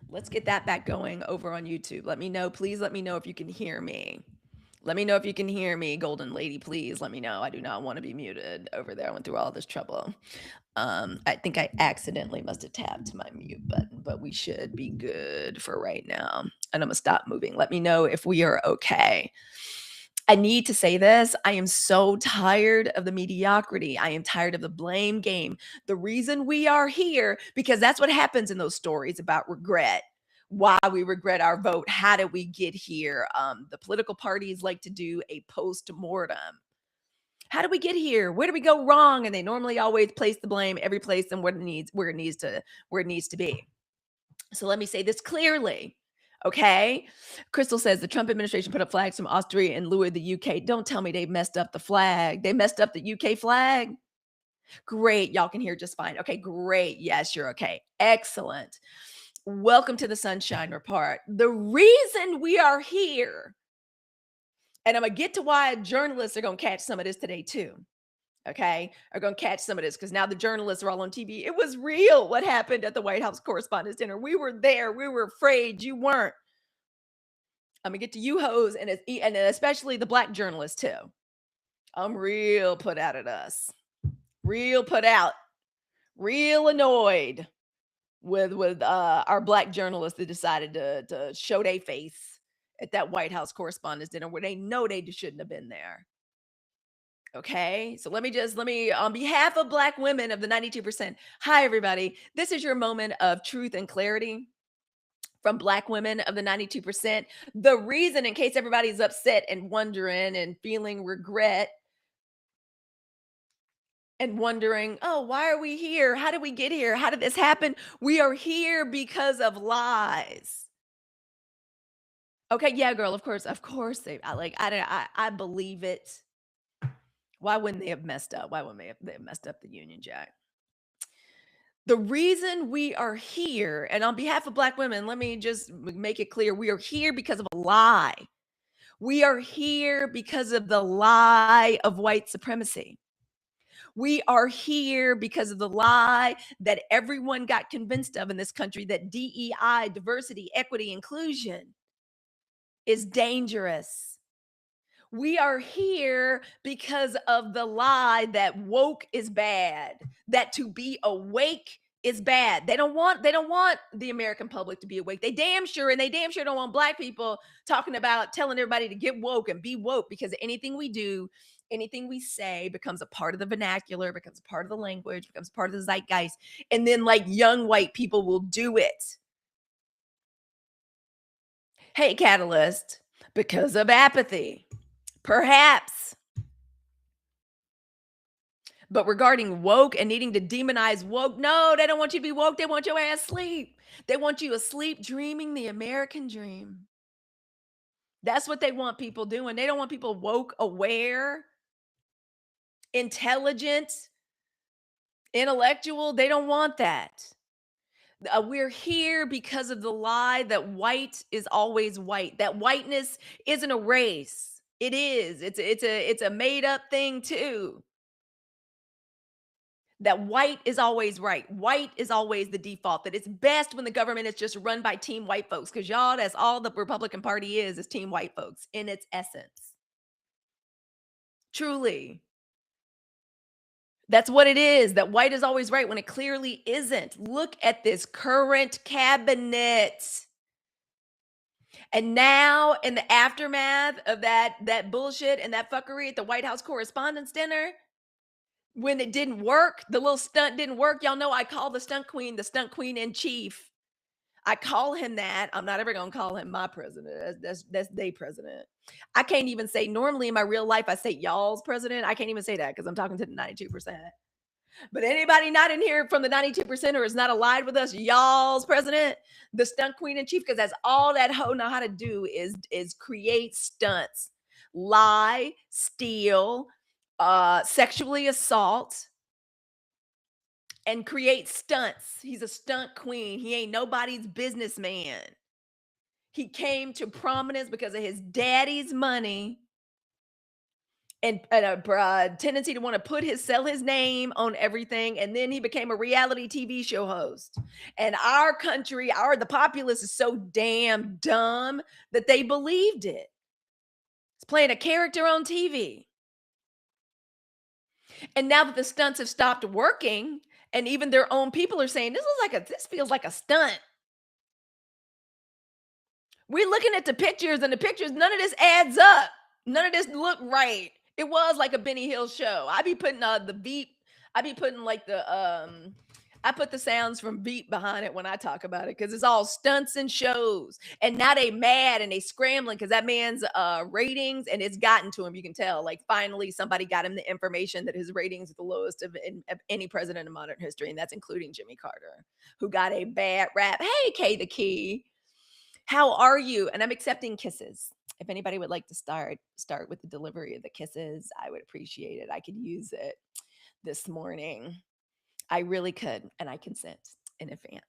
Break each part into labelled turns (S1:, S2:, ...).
S1: Let's get that back going over on YouTube. Let me know. Please let me know if you can hear me. Let me know if you can hear me, Golden Lady. Please let me know. I do not want to be muted over there. I went through all this trouble. I think I accidentally must have tapped my mute button, but we should be good for right now. And I'm going to stop moving. Let me know if we are okay. I need to say this. I am so tired of the mediocrity. I am tired of the blame game. The reason we are here, because that's what happens in those stories about regret. Why we regret our vote. How did we get here? The political parties like to do a post mortem. How did we get here? Where did we go wrong? And they normally always place the blame every place and where it needs to be. So let me say this clearly. Okay. Crystal says the Trump administration put up flags from Austria and Louis, the UK. Don't tell me they messed up the flag. They messed up the UK flag. Great. Y'all can hear just fine. Okay, great. Yes, you're okay. Excellent. Welcome to the Sunshine Report. The reason we are here, and I'm going to get to why journalists are going to catch some of this today too. Okay, are going to catch some of this because now the journalists are all on TV. It was real what happened at the White House Correspondents' Dinner. We were there. We were afraid. You weren't. I'm going to get to you hoes and especially the black journalists too. I'm real put out at us. Real put out. Real annoyed with our black journalists that decided to show their face at that White House Correspondents' Dinner where they know they shouldn't have been there. Okay, so let me, on behalf of Black women of the 92%, hi, everybody. This is your moment of truth and clarity from Black women of the 92%. The reason, in case everybody's upset and wondering and feeling regret and wondering, oh, why are we here? How did we get here? How did this happen? We are here because of lies. Okay, yeah, girl, of course I believe it. Why wouldn't they have messed up? Why wouldn't they have messed up the Union Jack? The reason we are here, and on behalf of Black women, let me just make it clear, we are here because of a lie. We are here because of the lie of white supremacy. We are here because of the lie that everyone got convinced of in this country, that DEI, diversity, equity, inclusion, is dangerous. We are here because of the lie that woke is bad, that to be awake is bad. They don't want the American public to be awake. They damn sure don't want Black people talking about telling everybody to get woke and be woke, because anything we do, anything we say becomes a part of the vernacular, becomes a part of the language, becomes part of the zeitgeist, and then like young white people will do it. Hey, Catalyst, because of apathy. Perhaps. But regarding woke and needing to demonize woke, no, they don't want you to be woke. They want your ass asleep. They want you asleep dreaming the American dream. That's what they want people doing. They don't want people woke, aware, intelligent, intellectual. They don't want that. We're here because of the lie that white is always white. That whiteness isn't a race. It is. It's a made up thing too. That white is always right. White is always the default. That it's best when the government is just run by team white folks. Because y'all, that's all the Republican Party is team white folks in its essence. Truly. That's what it is. That white is always right when it clearly isn't. Look at this current cabinet. And now, in the aftermath of that bullshit and that fuckery at the White House Correspondents' Dinner, when it didn't work, the little stunt didn't work. Y'all know I call the stunt queen in chief. I call him that. I'm not ever going to call him my president. That's they president. I can't even say, normally in my real life, I say y'all's president. I can't even say that because I'm talking to the 92%. But anybody not in here from the 92% or is not allied with us, y'all's president, the stunt queen in chief, because that's all that hoe know how to do is create stunts, lie, steal, sexually assault, and create stunts. He's a stunt queen. He ain't nobody's businessman. He came to prominence because of his daddy's money and a tendency to want to sell his name on everything, and then he became a reality TV show host. And our country, the populace is so damn dumb that they believed it. It's playing a character on TV. And now that the stunts have stopped working, and even their own people are saying this feels like a stunt. We're looking at the pictures, and the pictures, none of this adds up. None of this look right. It was like a Benny Hill show. I be putting the beep. I be putting like I put the sounds from beep behind it when I talk about it, because it's all stunts and shows. And now they mad and they scrambling because that man's ratings, and it's gotten to him. You can tell, like, finally somebody got him the information that his ratings are the lowest of any president in modern history, and that's including Jimmy Carter, who got a bad rap. Hey, Kay the Key. How are you? And I'm accepting kisses. If anybody would like to start with the delivery of the kisses, I would appreciate it. I could use it this morning. I really could, and I consent in advance.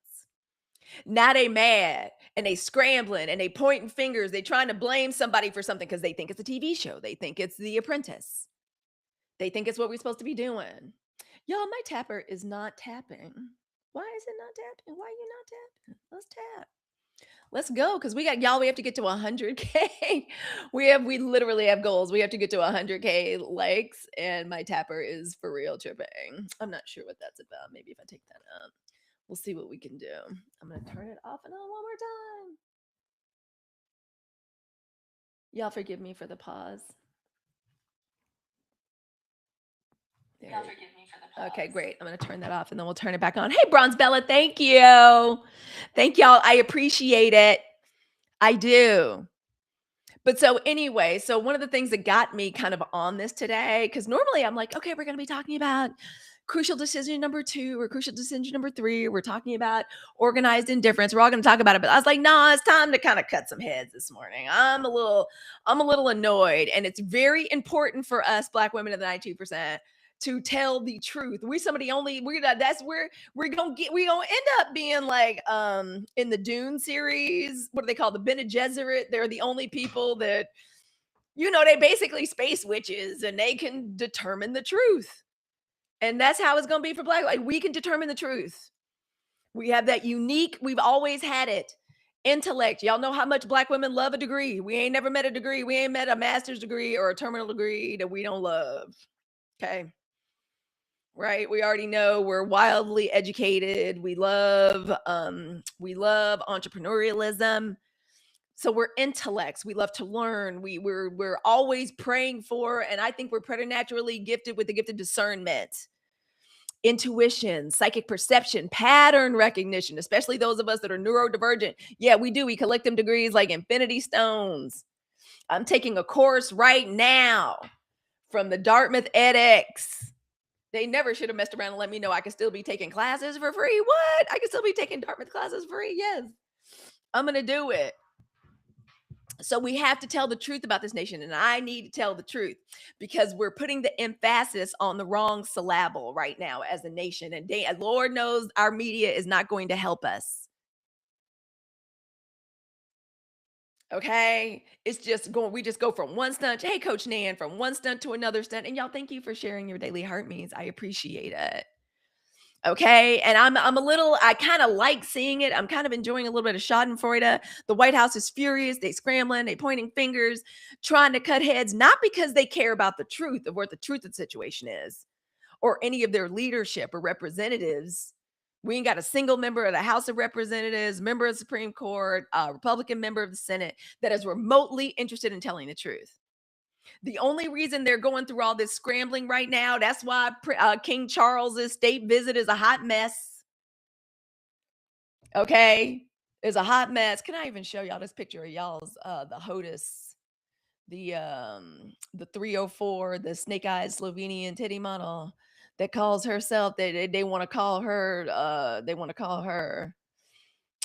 S1: Now they mad and they scrambling and they pointing fingers. They trying to blame somebody for something because they think it's a TV show. They think it's The Apprentice. They think it's what we're supposed to be doing. Y'all, my tapper is not tapping. Why is it not tapping? Why are you not tapping? Let's tap. Let's go, because we have to get to 100K. We literally have goals. We have to get to 100K likes, and my tapper is for real tripping. I'm not sure what that's about. Maybe if I take that up, we'll see what we can do. I'm going to turn it off and on one more time. Y'all forgive me for the pause. Y'all forgive me for the pause. Okay, great. I'm going to turn that off and then we'll turn it back on. Hey, Bronze Bella, thank you. Thank y'all. I appreciate it. I do. But so anyway, so one of the things that got me kind of on this today, because normally I'm like, okay, we're going to be talking about crucial decision number 2 or crucial decision number 3. We're talking about organized indifference. We're all going to talk about it. But I was like, no, it's time to kind of cut some heads this morning. I'm a little annoyed. And it's very important for us Black women of the 92% to tell the truth. We're that's where we're gonna end up being like in the Dune series. What do they call the Bene Gesserit? They're the only people that, they basically space witches, and they can determine the truth. And that's how it's gonna be for Black. Like, we can determine the truth. We have that unique, we've always had it. Intellect. Y'all know how much Black women love a degree. We ain't never met a degree. We ain't met a master's degree or a terminal degree that we don't love. Okay. Right? We already know we're wildly educated. We love entrepreneurialism. So we're intellects. We love to learn. We're always praying for, and I think we're preternaturally gifted with the gift of discernment, intuition, psychic perception, pattern recognition, especially those of us that are neurodivergent. Yeah, we do. We collect them degrees like infinity stones. I'm taking a course right now from the Dartmouth edX. They never should have messed around and let me know I could still be taking classes for free. What? I could still be taking Dartmouth classes for free. Yes, I'm going to do it. So we have to tell the truth about this nation, and I need to tell the truth because we're putting the emphasis on the wrong syllable right now as a nation. And Lord knows our media is not going to help us. Okay, it's just we just go from one stunt. Hey, Coach Nan, from one stunt to another stunt. And y'all, thank you for sharing your daily heart means. I appreciate it. Okay, and I kind of like seeing it. I'm kind of enjoying a little bit of Schadenfreude. The White House is furious. They scrambling, they pointing fingers, trying to cut heads, not because they care about the truth of what the truth of the situation is, or any of their leadership or representatives. We ain't got a single member of the House of Representatives, member of the Supreme Court, Republican member of the Senate that is remotely interested in telling the truth. The only reason they're going through all this scrambling right now, that's why King Charles's state visit is a hot mess. Okay, it's a hot mess. Can I even show y'all this picture of y'all's the HOTUS, the 304, the snake-eyed Slovenian titty model that calls herself, they want to call her,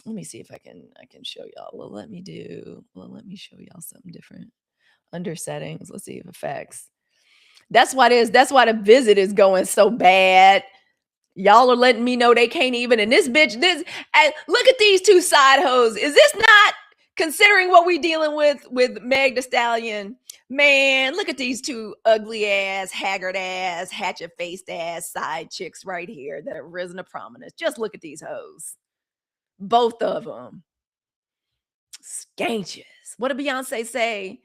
S1: let me see if I can show y'all. Well, let me show y'all something different. Under settings, let's see if effects. That's why the visit is going so bad. Y'all are letting me know they can't even, and this bitch, look at these two side hoes. Is this not, considering what we dealing with Meg Thee Stallion, Man, look at these two ugly ass, haggard ass, hatchet faced ass side chicks right here that have risen to prominence. Just look at these hoes. Both of them. Skanches. What did Beyonce say?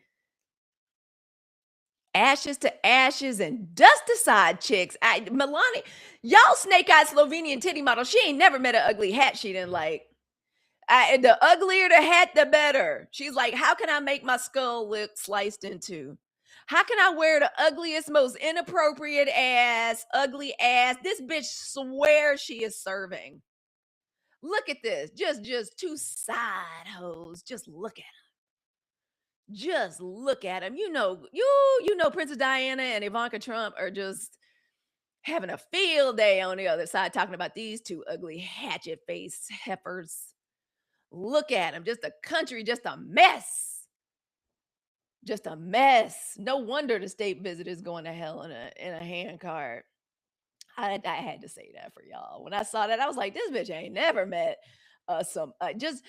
S1: Ashes to ashes and dust aside, chicks. Milani, y'all snake eyed Slovenian titty model. She ain't never met an ugly hat she didn't like. The uglier the hat, the better. She's like, how can I make my skull look sliced into? How can I wear the ugliest, most inappropriate ass, ugly ass? This bitch swears she is serving. Look at this. Just two side hoes. Just look at them. Just look at them. You know, Princess Diana and Ivanka Trump are just having a field day on the other side talking about these two ugly hatchet face heifers. Look at them. Just a country, just a mess. Just a mess. No wonder the state visit is going to hell in a hand cart. I had to say that for y'all. When I saw that, I was like, this bitch ain't never met some just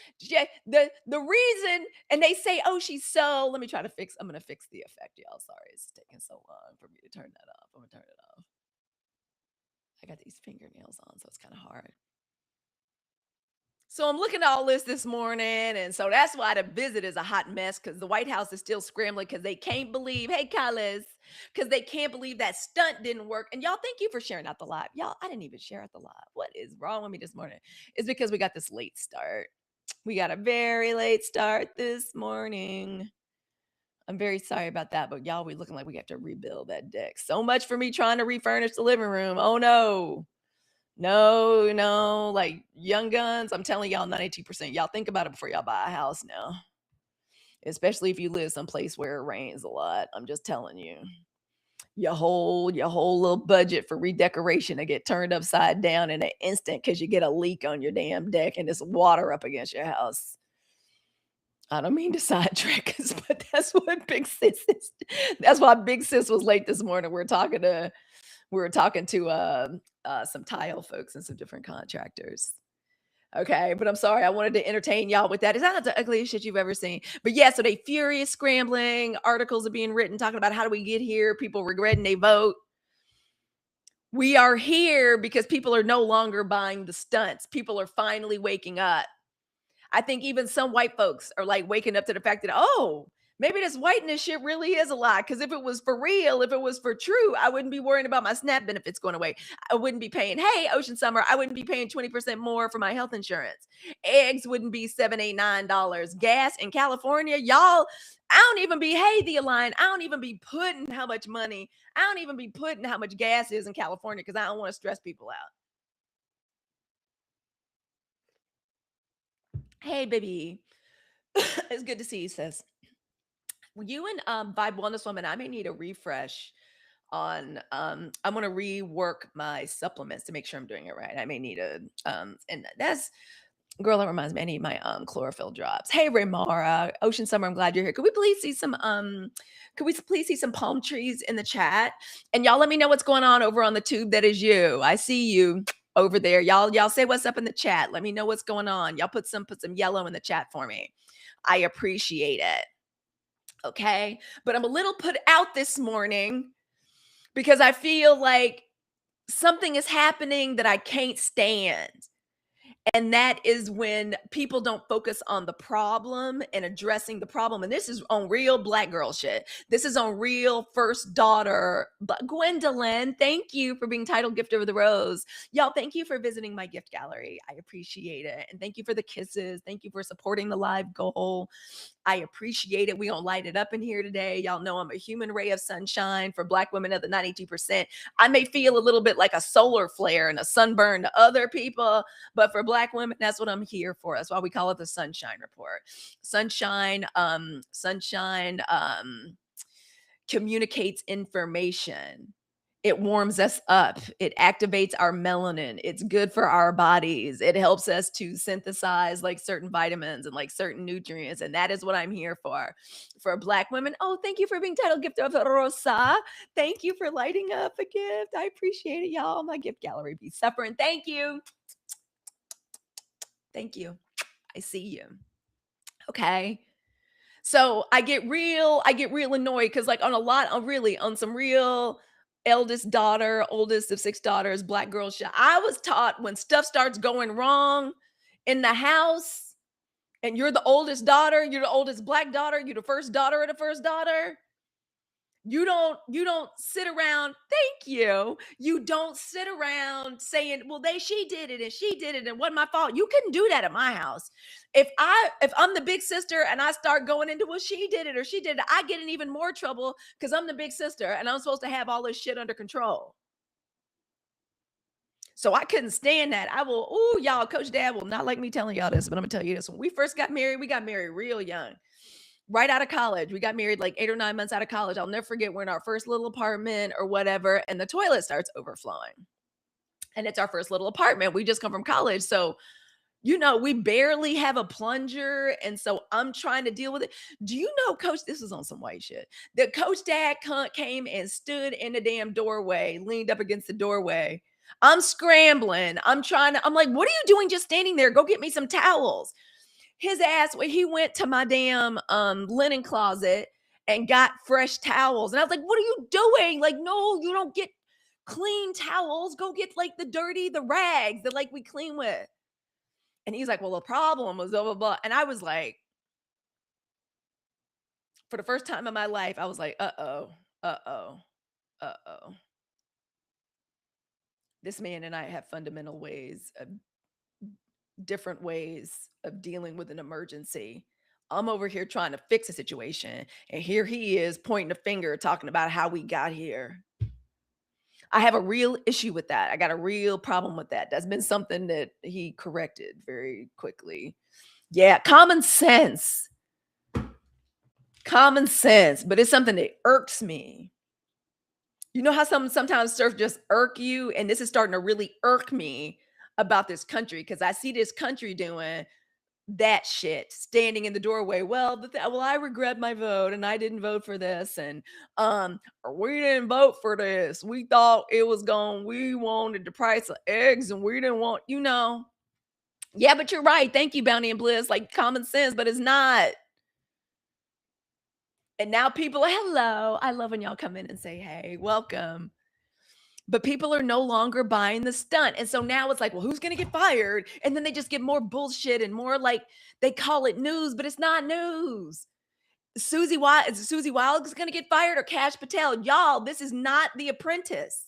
S1: the reason. And they say, oh, she's so. Let me try to fix. I'm gonna fix the effect, y'all. Sorry, it's taking so long for me to turn that off. I'm gonna turn it off. I got these fingernails on, so it's kind of hard. So I'm looking at all this morning, and so that's why the visit is a hot mess because the White House is still scrambling because they can't believe, hey, Collis, because they can't believe that stunt didn't work. And y'all, thank you for sharing out the live. Y'all, I didn't even share out the live. What is wrong with me this morning? It's because we got this late start. We got a very late start this morning. I'm very sorry about that, but y'all, we looking like we have to rebuild that deck. So much for me trying to refurnish the living room. Oh no. No, like young guns, I'm telling y'all 92%. Y'all think about it before y'all buy a house now. Especially if you live someplace where it rains a lot. I'm just telling you. Your whole little budget for redecoration to get turned upside down in an instant because you get a leak on your damn deck and there's water up against your house. I don't mean to sidetrack us, but that's what Big Sis is. That's why Big Sis was late this morning. We were talking to some tile folks and some different contractors. Okay, but I'm sorry. I wanted to entertain y'all with that. Is that not the ugliest shit you've ever seen? But yeah, so they furious, scrambling, articles are being written talking about how do we get here, people regretting they vote. We are here because people are no longer buying the stunts. People are finally waking up. I think even some white folks are like waking up to the fact that, oh, maybe this whiteness shit really is a lie. Because if it was for real, if it was for true, I wouldn't be worrying about my SNAP benefits going away. I wouldn't be paying, hey, Ocean Summer, I wouldn't be paying 20% more for my health insurance. Eggs wouldn't be $7, $8, $9. Gas in California, y'all, I don't even be, hey, the Align, I don't even be putting how much money, I don't even be putting how much gas is in California because I don't want to stress people out. Hey, baby. It's good to see you, sis. You and Vibe Wellness Woman, I may need a refresh on I'm gonna rework my supplements to make sure I'm doing it right. I may need a and that's girl, that reminds me, I need my chlorophyll drops. Hey Raymara, Ocean Summer, I'm glad you're here. Could we please see some palm trees in the chat? And y'all let me know what's going on over on the tube that is you. I see you over there. Y'all say what's up in the chat. Let me know what's going on. Y'all put some yellow in the chat for me. I appreciate it. Okay. But I'm a little put out this morning because I feel like something is happening that I can't stand. And that is when people don't focus on the problem and addressing the problem. And this is on real Black girl shit. This is on real first daughter. But Gwendolyn, thank you for being titled Gift of the Rose. Y'all, thank you for visiting my gift gallery. I appreciate it. And thank you for the kisses. Thank you for supporting the live goal. I appreciate it. We gonna light it up in here today. Y'all know I'm a human ray of sunshine for Black women of the 92%. I may feel a little bit like a solar flare and a sunburn to other people, but for Black women, that's what I'm here for. That's why we call it the Sunshine Report. Sunshine communicates information. It warms us up. It activates our melanin. It's good for our bodies. It helps us to synthesize like certain vitamins and like certain nutrients. And that is what I'm here for. For Black women. Oh, thank you for being titled Gift of Rosa. Thank you for lighting up a gift. I appreciate it, y'all. My gift gallery be suffering. Thank you. Thank you. I see you. Okay. So I get real annoyed because like on some real eldest daughter, oldest of six daughters, black girl shit. I was taught when stuff starts going wrong in the house and you're the oldest daughter, you're the oldest black daughter, you're the first daughter of the first daughter. You don't sit around, thank you. You don't sit around saying, "Well, she did it and she did it and what my fault." You couldn't do that at my house. If I'm the big sister and I start going into, "Well, she did it or she did it," I get in even more trouble because I'm the big sister and I'm supposed to have all this shit under control. So I couldn't stand that. Y'all, Coach Dad will not like me telling y'all this, but I'm gonna tell you this. When we first got married, we got married real young, right out of college. We got married like 8 or 9 months out of college. I'll never forget, we're in our first little apartment or whatever, and the toilet starts overflowing. And it's our first little apartment. We just come from college. So, we barely have a plunger. And so I'm trying to deal with it. Do you know, Coach? This is on some white shit. The Coach Dad came and stood in the damn doorway, leaned up against the doorway. I'm scrambling. I'm like, what are you doing just standing there? Go get me some towels. His ass, when he went to my damn linen closet and got fresh towels. And I was like, what are you doing? Like, no, you don't get clean towels. Go get like the rags that like we clean with. And he's like, well, the problem was blah, blah, blah. And I was like, for the first time in my life, I was like, uh-oh, uh-oh, uh-oh. This man and I have fundamental ways of different ways of dealing with an emergency. I'm over here trying to fix a situation, and here he is pointing a finger, talking about how we got here. I have a real issue with that. I got a real problem with that. That's been something that he corrected very quickly. Yeah, common sense, but it's something that irks me. You know how sometimes stuff just irk you, and this is starting to really irk me about this country because I see this country doing that shit, standing in the doorway. Well, I regret my vote and I didn't vote for this, and we didn't vote for this. We thought it was going, we wanted the price of eggs and we didn't want, Yeah, but you're right. Thank you, Bounty and Bliss. Like common sense, but it's not. And now people are, hello. I love when y'all come in and say, hey, welcome. But people are no longer buying the stunt. And so now it's like, well, who's going to get fired? And then they just get more bullshit and more like they call it news, but it's not news. Susie Wild is going to get fired or Cash Patel. Y'all, this is not The Apprentice.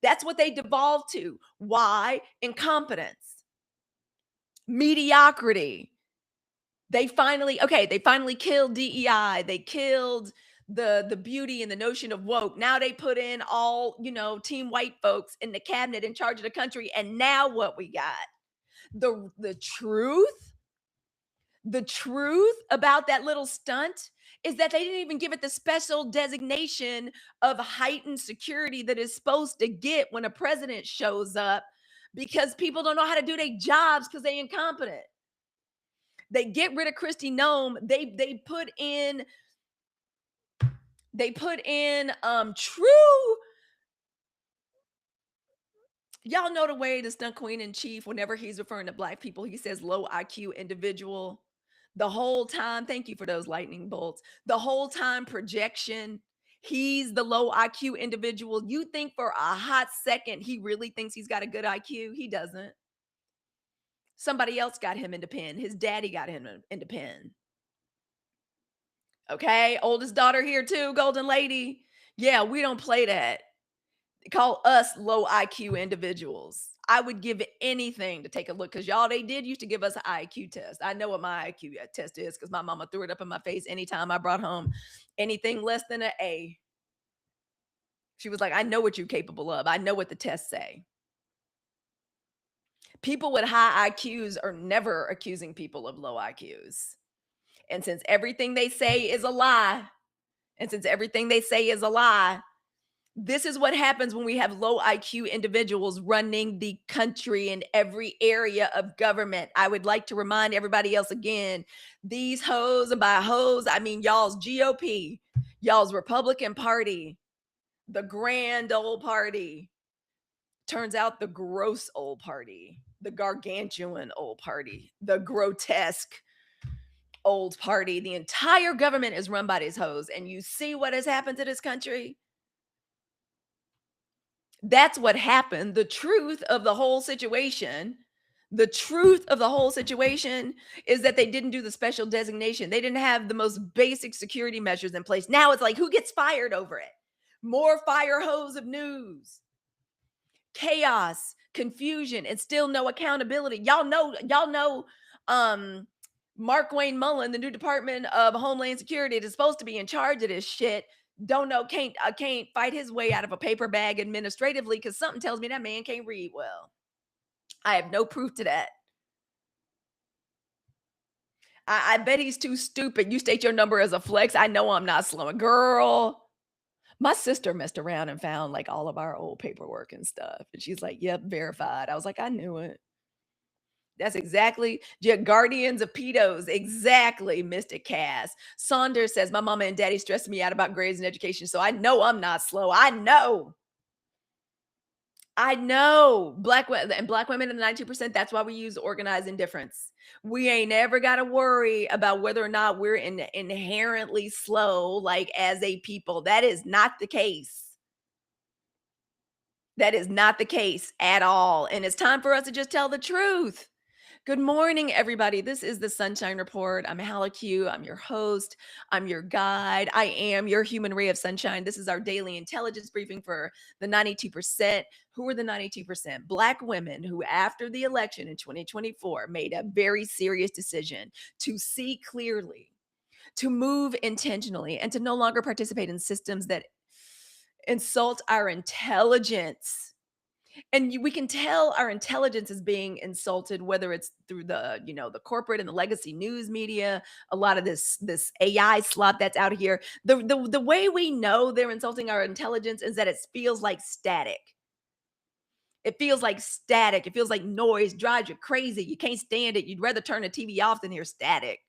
S1: That's what they devolved to. Why? Incompetence, mediocrity. They finally killed DEI. They killed the beauty and the notion of woke. Now they put in all, team white folks in the cabinet in charge of the country. And now what we got? The truth about that little stunt is that they didn't even give it the special designation of heightened security that is supposed to get when a president shows up because people don't know how to do their jobs because they're incompetent. They get rid of Christy Nome. They put in true. Y'all know the way the stunt queen in chief, whenever he's referring to black people, he says low IQ individual. The whole time, thank you for those lightning bolts. The whole time projection, he's the low IQ individual. You think for a hot second he really thinks he's got a good IQ? He doesn't. Somebody else got him into pen. His daddy got him into pen. Okay, oldest daughter here too, golden lady. Yeah, we don't play that. They call us low IQ individuals. I would give anything to take a look because y'all, they did used to give us an IQ test. I know what my IQ test is because my mama threw it up in my face anytime I brought home anything less than an A. She was like, I know what you're capable of. I know what the tests say. People with high IQs are never accusing people of low IQs. And since everything they say is a lie, this is what happens when we have low IQ individuals running the country in every area of government. I would like to remind everybody else again, these hoes, and by hoes, I mean y'all's GOP, y'all's Republican Party, the grand old party, turns out the gross old party, the gargantuan old party, the grotesque old party. The entire government is run by these hoes. And you see what has happened to this country? That's what happened. The truth of the whole situation is that they didn't do the special designation. They didn't have the most basic security measures in place. Now it's like, who gets fired over it? More fire hose of news, chaos, confusion, and still no accountability. Y'all know, um, Mark Wayne Mullen, the new Department of Homeland Security, that's supposed to be in charge of this shit, don't know, can't fight his way out of a paper bag administratively because something tells me that man can't read well. I have no proof to that. I bet he's too stupid. You state your number as a flex. I know I'm not slow. Girl, my sister messed around and found like all of our old paperwork and stuff. And she's like, yep, verified. I was like, I knew it. That's exactly Guardians of Pedos. Exactly, Mystic Cass. Saunders says, my mama and daddy stressed me out about grades and education. So I know I'm not slow. I know. Black women in the 92%. That's why we use organized indifference. We ain't ever got to worry about whether or not we're inherently slow, like as a people. That is not the case. That is not the case at all. And it's time for us to just tell the truth. Good morning, everybody. This is the Sunshine Report. I'm Halicu. I'm your host. I'm your guide. I am your human ray of sunshine. This is our daily intelligence briefing for the 92%. Who are the 92%? Black women who, after the election in 2024, made a very serious decision to see clearly, to move intentionally, and to no longer participate in systems that insult our intelligence. And we can tell our intelligence is being insulted, whether it's through the corporate and the legacy news media, a lot of this AI slop that's out here. The way we know they're insulting our intelligence is that it feels like static. It feels like static. It feels like noise, drives you crazy. You can't stand it. You'd rather turn the TV off than hear static,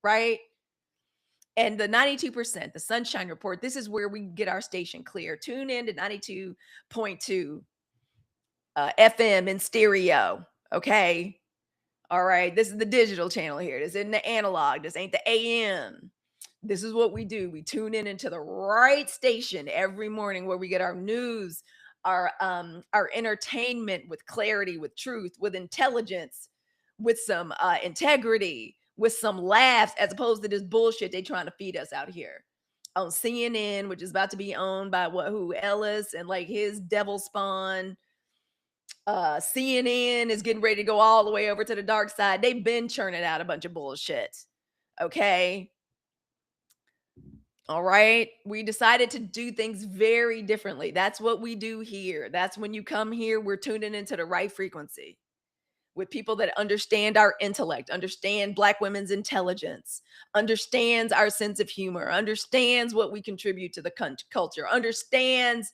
S1: right? And the 92%, the Sunshine Report, this is where we get our station clear. Tune in to 92.2 FM in stereo. Okay. All right. This is the digital channel here. This isn't the analog. This ain't the AM. This is what we do. We tune in into the right station every morning where we get our news, our entertainment with clarity, with truth, with intelligence, with some integrity, with some laughs, as opposed to this bullshit they trying to feed us out here on CNN, which is about to be owned by who Ellis and like his devil spawn. CNN is getting ready to go all the way over to the dark side. They've been churning out a bunch of bullshit. Okay. All right. We decided to do things very differently. That's what we do here. That's when you come here, we're tuning into the right frequency with people that understand our intellect, understand Black women's intelligence, understands our sense of humor, understands what we contribute to the culture, understands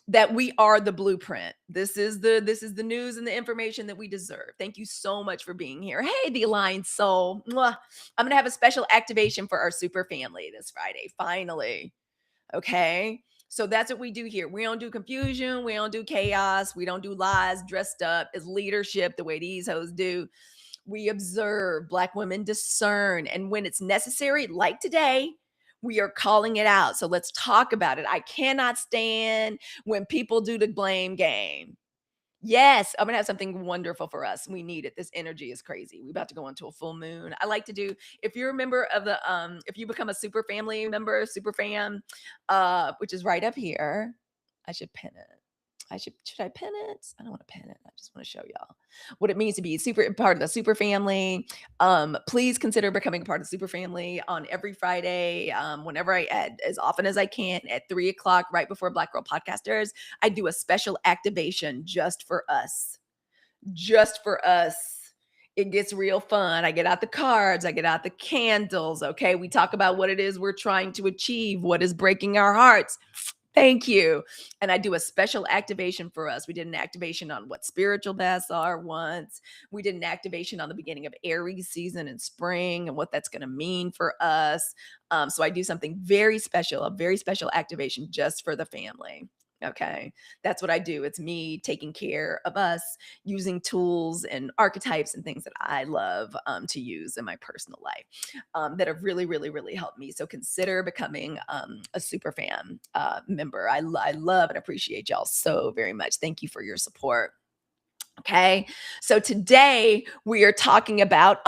S1: that we are the blueprint. This is the news and the information that we deserve. Thank you so much for being here. Hey, the aligned soul. Mwah. I'm going to have a special activation for our super family this Friday, finally. Okay. So that's what we do here. We don't do confusion. We don't do chaos. We don't do lies dressed up as leadership the way these hoes do. We observe. Black women discern. And when it's necessary, like today, we are calling it out. So let's talk about it. I cannot stand when people do the blame game. Yes, I'm gonna have something wonderful for us. We need it. This energy is crazy. We're about to go into a full moon. I like to do, if you're a member of the if you become a super family member, super fam, which is right up here. I should pin it. Should I pin it? I don't want to pin it. I just want to show y'all what it means to be super part of the super family. Please consider becoming a part of the super family on every Friday. Whenever I add, as often as I can, at 3:00, right before Black Girl Podcasters, I do a special activation just for us. Just for us. It gets real fun. I get out the cards, I get out the candles. Okay. We talk about what it is we're trying to achieve, what is breaking our hearts. Thank you. And I do a special activation for us. We did an activation on what spiritual baths are once. We did an activation on the beginning of Aries season in spring and what that's going to mean for us. So I do something very special, a very special activation just for the family. Okay. That's what I do. It's me taking care of us, using tools and archetypes and things that I love to use in my personal life that have really, really, really helped me. So consider becoming a super fan member. I love and appreciate y'all so very much. Thank you for your support. Okay. So today we are talking about,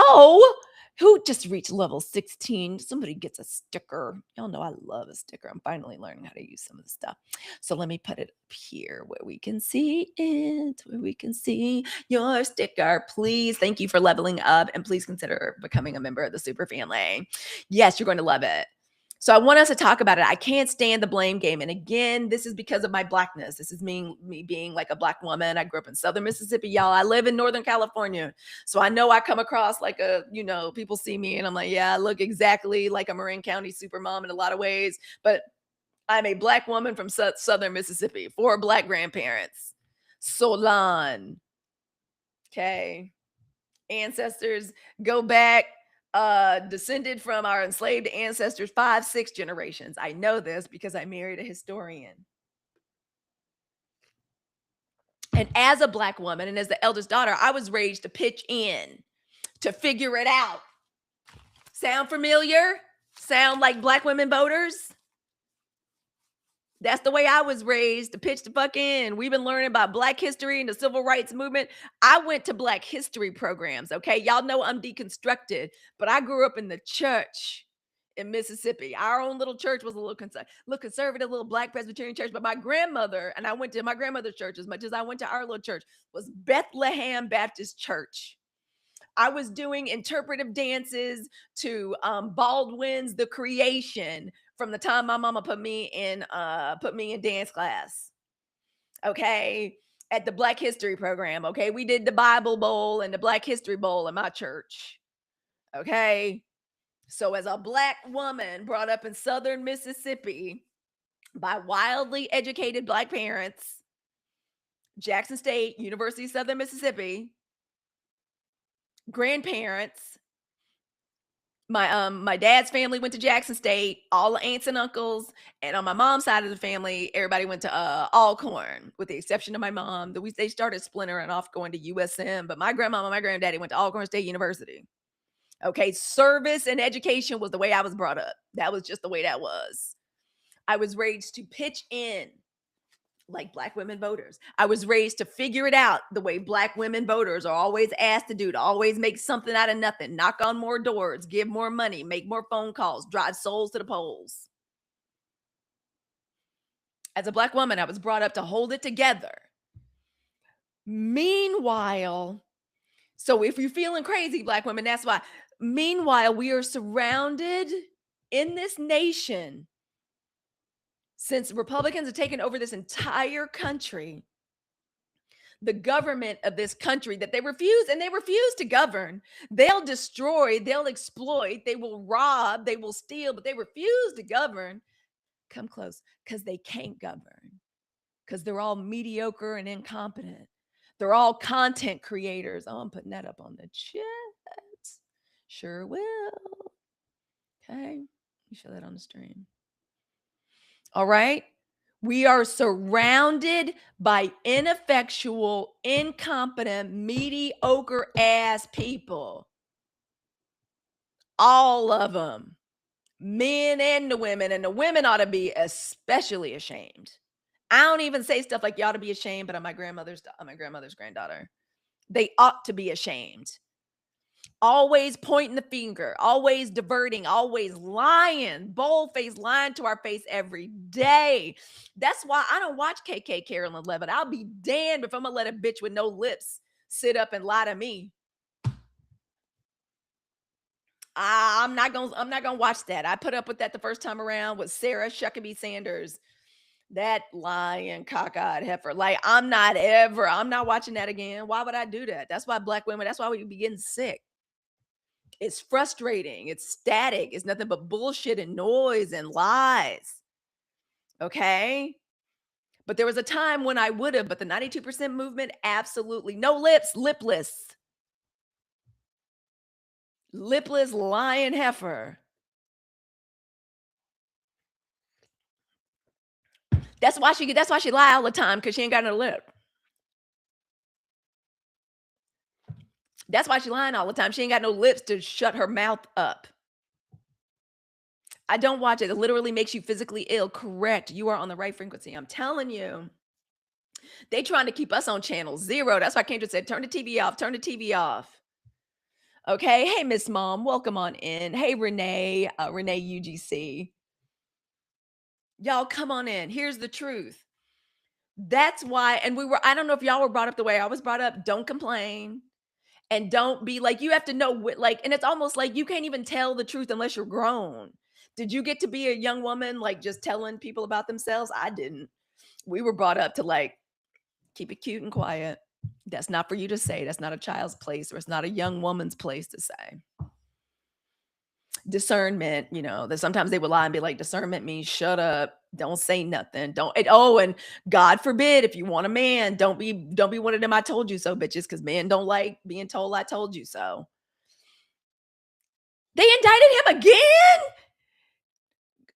S1: who just reached level 16? Somebody gets a sticker. Y'all know I love a sticker. I'm finally learning how to use some of the stuff. So let me put it up here where we can see it, where we can see your sticker. Please, thank you for leveling up and please consider becoming a member of the super family. Yes, you're going to love it. So I want us to talk about it. I can't stand the blame game. And again, this is because of my blackness. This is me being like a black woman. I grew up in Southern Mississippi, y'all. I live in Northern California. So I know I come across like people see me and I'm like, yeah, I look exactly like a Marin County super mom in a lot of ways. But I'm a black woman from Southern Mississippi, 4 black grandparents. Solon. Okay. Ancestors go back, descended from our enslaved ancestors 5 6 generations. I know this because I married a historian. And as a black woman and as the eldest daughter, I was raised to pitch in, to figure it out. Sound familiar? Sound like black women voters? That's the way I was raised, to pitch the fuck in. We've been learning about Black history and the civil rights movement. I went to Black history programs, okay? Y'all know I'm deconstructed, but I grew up in the church in Mississippi. Our own little church was a little conservative, little Black Presbyterian church. But my grandmother, and I went to my grandmother's church as much as I went to our little church, was Bethlehem Baptist Church. I was doing interpretive dances to Baldwin's The Creation from the time my mama put me in dance class. Okay. At the Black History program. Okay. We did the Bible Bowl and the Black History Bowl in my church. Okay. So as a black woman brought up in Southern Mississippi by wildly educated black parents, Jackson State, University of Southern Mississippi, grandparents, my dad's family went to Jackson State, all the aunts and uncles, and on my mom's side of the family, everybody went to Alcorn, with the exception of my mom. They started splintering off going to USM, but my grandmama and my granddaddy went to Alcorn State University. Okay, service and education was the way I was brought up. That was just the way that was. I was raised to pitch in like black women voters. I was raised to figure it out the way black women voters are always asked to do, to always make something out of nothing, knock on more doors, give more money, make more phone calls, drive souls to the polls. As a black woman, I was brought up to hold it together. Meanwhile, so if you're feeling crazy, black women, that's why. Meanwhile, we are surrounded in this nation, since Republicans have taken over this entire country, the government of this country, that they refuse to govern. They'll destroy, they'll exploit, they will rob, they will steal, but they refuse to govern. Come close, because they can't govern, because they're all mediocre and incompetent. They're all content creators. Oh, I'm putting that up on the chat. Sure will. Okay. You show that on the stream. All right. We are surrounded by ineffectual, incompetent, mediocre ass people. All of them, men and the women, and the women ought to be especially ashamed. I don't even say stuff like you ought to be ashamed, but I'm my grandmother's granddaughter. They ought to be ashamed. Always pointing the finger, always diverting, always lying, bold-faced lying to our face every day. That's why I don't watch KK Carolyn Levitt. I'll be damned if I'm gonna let a bitch with no lips sit up and lie to me. I'm not gonna watch that. I put up with that the first time around with Sarah Huckabee Sanders. That lying cockeyed heifer. Like, I'm not watching that again. Why would I do that? That's why black women, that's why we be getting sick. It's frustrating. It's static. It's nothing but bullshit and noise and lies. Okay. But there was a time when I would have, but the 92% movement, absolutely no lips, lipless. Lipless lion heifer. That's why she lie all the time, because she ain't got no lip. That's why she lying all the time. She ain't got no lips to shut her mouth up. I don't watch it. It literally makes you physically ill. Correct. You are on the right frequency. I'm telling you. They trying to keep us on channel 0. That's why Kendra said, "Turn the TV off. Turn the TV off." Okay. Hey, Miss Mom. Welcome on in. Hey, Renee. Renee UGC. Y'all come on in. Here's the truth. That's why, and I don't know if y'all were brought up the way I was brought up. Don't complain. And don't be like, you have to know what, like, and it's almost like you can't even tell the truth unless you're grown. Did you get to be a young woman, like just telling people about themselves? I didn't. We were brought up to like keep it cute and quiet. That's not for you to say. That's not a child's place, or it's not a young woman's place to say. Discernment, that sometimes they would lie and be like, discernment means shut up, don't say nothing, don't. And God forbid, if you want a man, don't be one of them I told you so bitches, because men don't like being told I told you so. They indicted him again?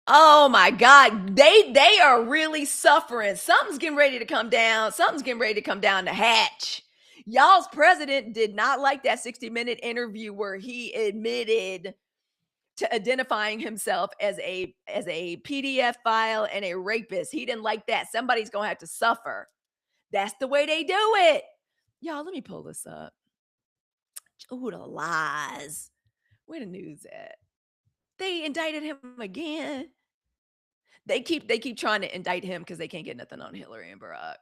S1: Oh my God. They are really suffering. Something's getting ready to come down. Something's getting ready to come down the hatch. Y'all's president did not like that 60-minute interview where he admitted to identifying himself as a PDF file and a rapist. He didn't like that. Somebody's gonna have to suffer. That's the way they do it. Y'all, let me pull this up. Oh, the lies. Where the news at? They indicted him again. They keep trying to indict him because they can't get nothing on Hillary and Barack.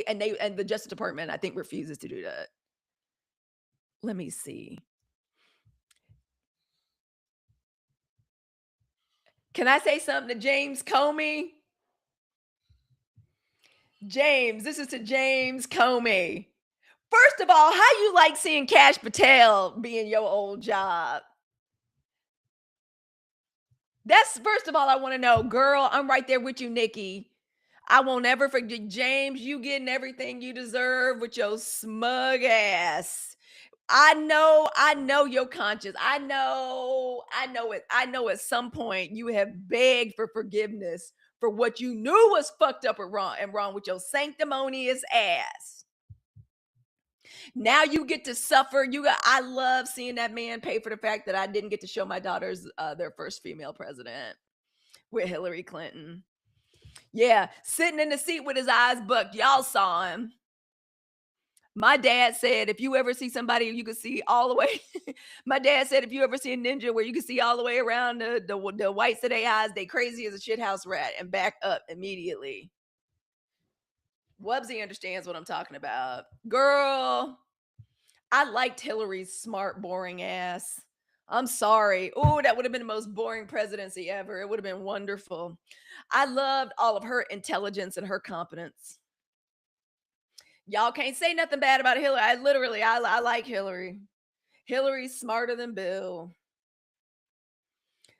S1: And the Justice Department, I think, refuses to do that. Let me see. Can I say something to James Comey? James, this is to James Comey. First of all, how you like seeing Cash Patel be in your old job? That's first of all, I want to know, girl. I'm right there with you, Nikki. I won't ever forget, James. You getting everything you deserve with your smug ass. I know your conscience. I know it. I know at some point you have begged for forgiveness for what you knew was fucked up or wrong with your sanctimonious ass. Now you get to suffer. I love seeing that man pay for the fact that I didn't get to show my daughters their first female president with Hillary Clinton. Yeah, sitting in the seat with his eyes bucked. Y'all saw him. My dad said, if you ever see somebody you can see all the way, my dad said, if you ever see a ninja where you can see all the way around the whites of their eyes, they crazy as a shithouse rat and back up immediately. Wubsy understands what I'm talking about. Girl, I liked Hillary's smart, boring ass. I'm sorry. Oh, that would have been the most boring presidency ever. It would have been wonderful. I loved all of her intelligence and her competence. Y'all can't say nothing bad about Hillary. I like Hillary. Hillary's smarter than Bill.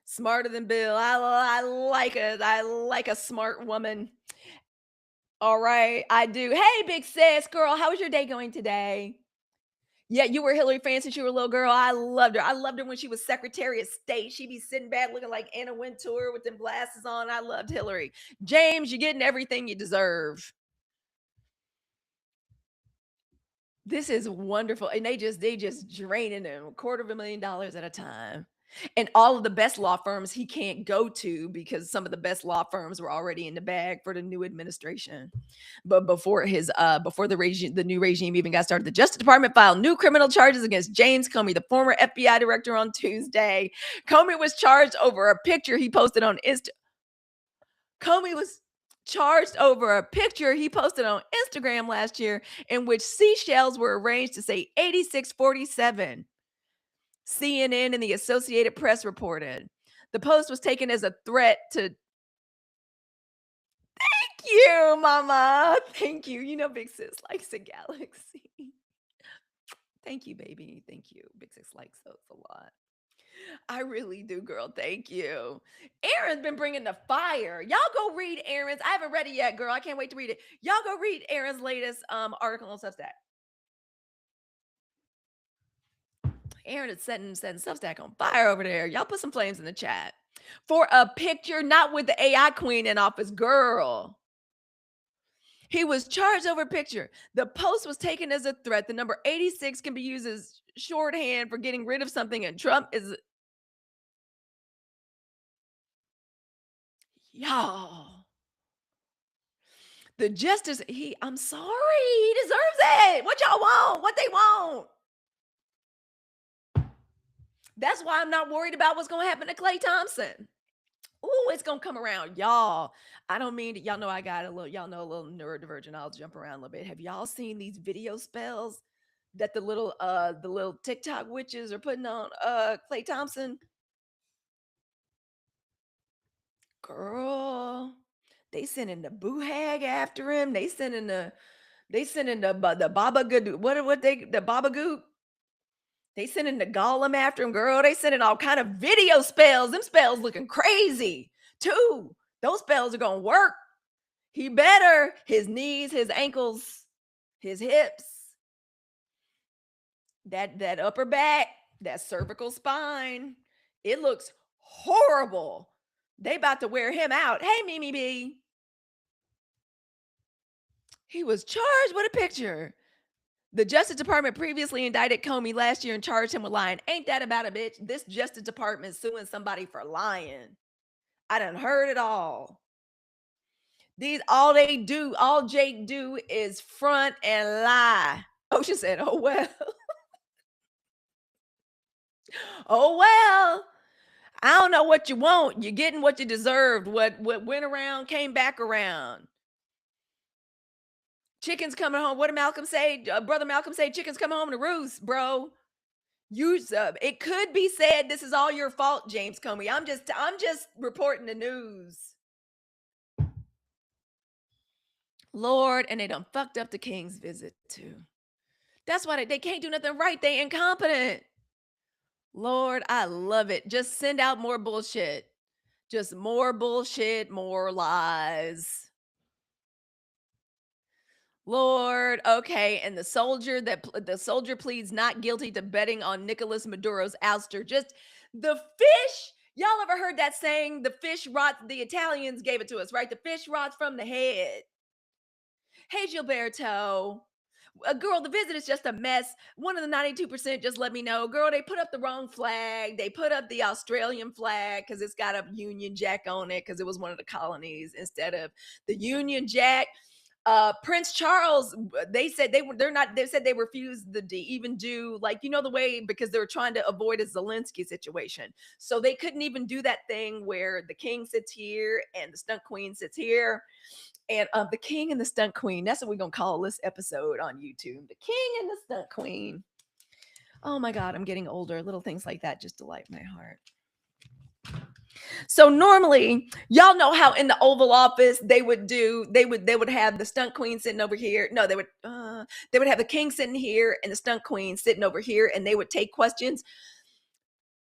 S1: Smarter than Bill. I like a smart woman. All right, I do. Hey, big sis, girl, how was your day going today? Yeah, you were a Hillary fan since you were a little girl. I loved her. I loved her when she was Secretary of State. She'd be sitting back looking like Anna Wintour with them glasses on. I loved Hillary. James, you're getting everything you deserve. This is wonderful. And they just draining him $250,000 at a time. And all of the best law firms he can't go to because some of the best law firms were already in the bag for the new administration. But before the new regime even got started, the Justice Department filed new criminal charges against James Comey, the former FBI director, on Tuesday. Comey was charged over a picture he posted on Insta. Comey was charged over a picture he posted on Instagram last year in which seashells were arranged to say 8647. CNN and the Associated Press reported. The post was taken as a threat to. Thank you, mama. Thank you. You know Big Sis likes the galaxy. Thank you, baby. Thank you. Big Sis likes those a lot. I really do, girl. Thank you. Aaron's been bringing the fire. Y'all go read Aaron's. I haven't read it yet, girl. I can't wait to read it. Y'all go read Aaron's latest article on Substack. Aaron is setting Substack on fire over there. Y'all put some flames in the chat for a picture, not with the AI queen in office, girl. He was charged over a picture. The post was taken as a threat. The number 86 can be used as shorthand for getting rid of something, and Trump is y'all. The justice, I'm sorry, he deserves it. What y'all want? What they want? That's why I'm not worried about what's gonna happen to Clay Thompson. Ooh, it's gonna come around, y'all. I don't mean to, y'all know I got a little, y'all know a little neurodivergent. I'll jump around a little bit. Have y'all seen these video spells that the little TikTok witches are putting on Clay Thompson? Girl, they sending the boo hag after him. They sending the Baba Good, what they the Baba Goop. They sending the Golem after him, girl. They sending all kind of video spells. Them spells looking crazy too. Those spells are gonna work. He better. His knees, his ankles, his hips, that upper back, that cervical spine. It looks horrible. They about to wear him out. Hey, Mimi B. He was charged with a picture. The Justice Department previously indicted Comey last year and charged him with lying. Ain't that about a bitch? This Justice Department suing somebody for lying. I done heard it all. These all Jake do is front and lie. Ocean said, "Oh well, oh well. I don't know what you want. You're getting what you deserved. What went around came back around. Chickens coming home. What did Malcolm say? Brother Malcolm say, chickens coming home to roost, bro. It could be said this is all your fault, James Comey. I'm just reporting the news. Lord, and they done fucked up the king's visit too. That's why they can't do nothing right. They incompetent. Lord, I love it. Just send out more bullshit. Just more bullshit, more lies. Lord, okay, and the soldier pleads not guilty to betting on Nicolas Maduro's ouster. Just the fish. Y'all ever heard that saying? The fish rots. The Italians gave it to us, right? The fish rots from the head. Hey, Gilberto. Girl, the visit is just a mess. One of the 92% just let me know. Girl, they put up the wrong flag. They put up the Australian flag because it's got a Union Jack on it because it was one of the colonies instead of the Union Jack. Prince Charles, they said they refused to even do, like, the way, because they were trying to avoid a Zelensky situation. So they couldn't even do that thing where the king sits here and the stunt queen sits here. And the king and the stunt queen, that's what we're gonna call this episode on YouTube. The king and the stunt queen. Oh my god, I'm getting older. Little things like that just delight my heart. So normally, y'all know how in the Oval Office they would have the stunt queen sitting over here. No, they would have the king sitting here and the stunt queen sitting over here, and they would take questions.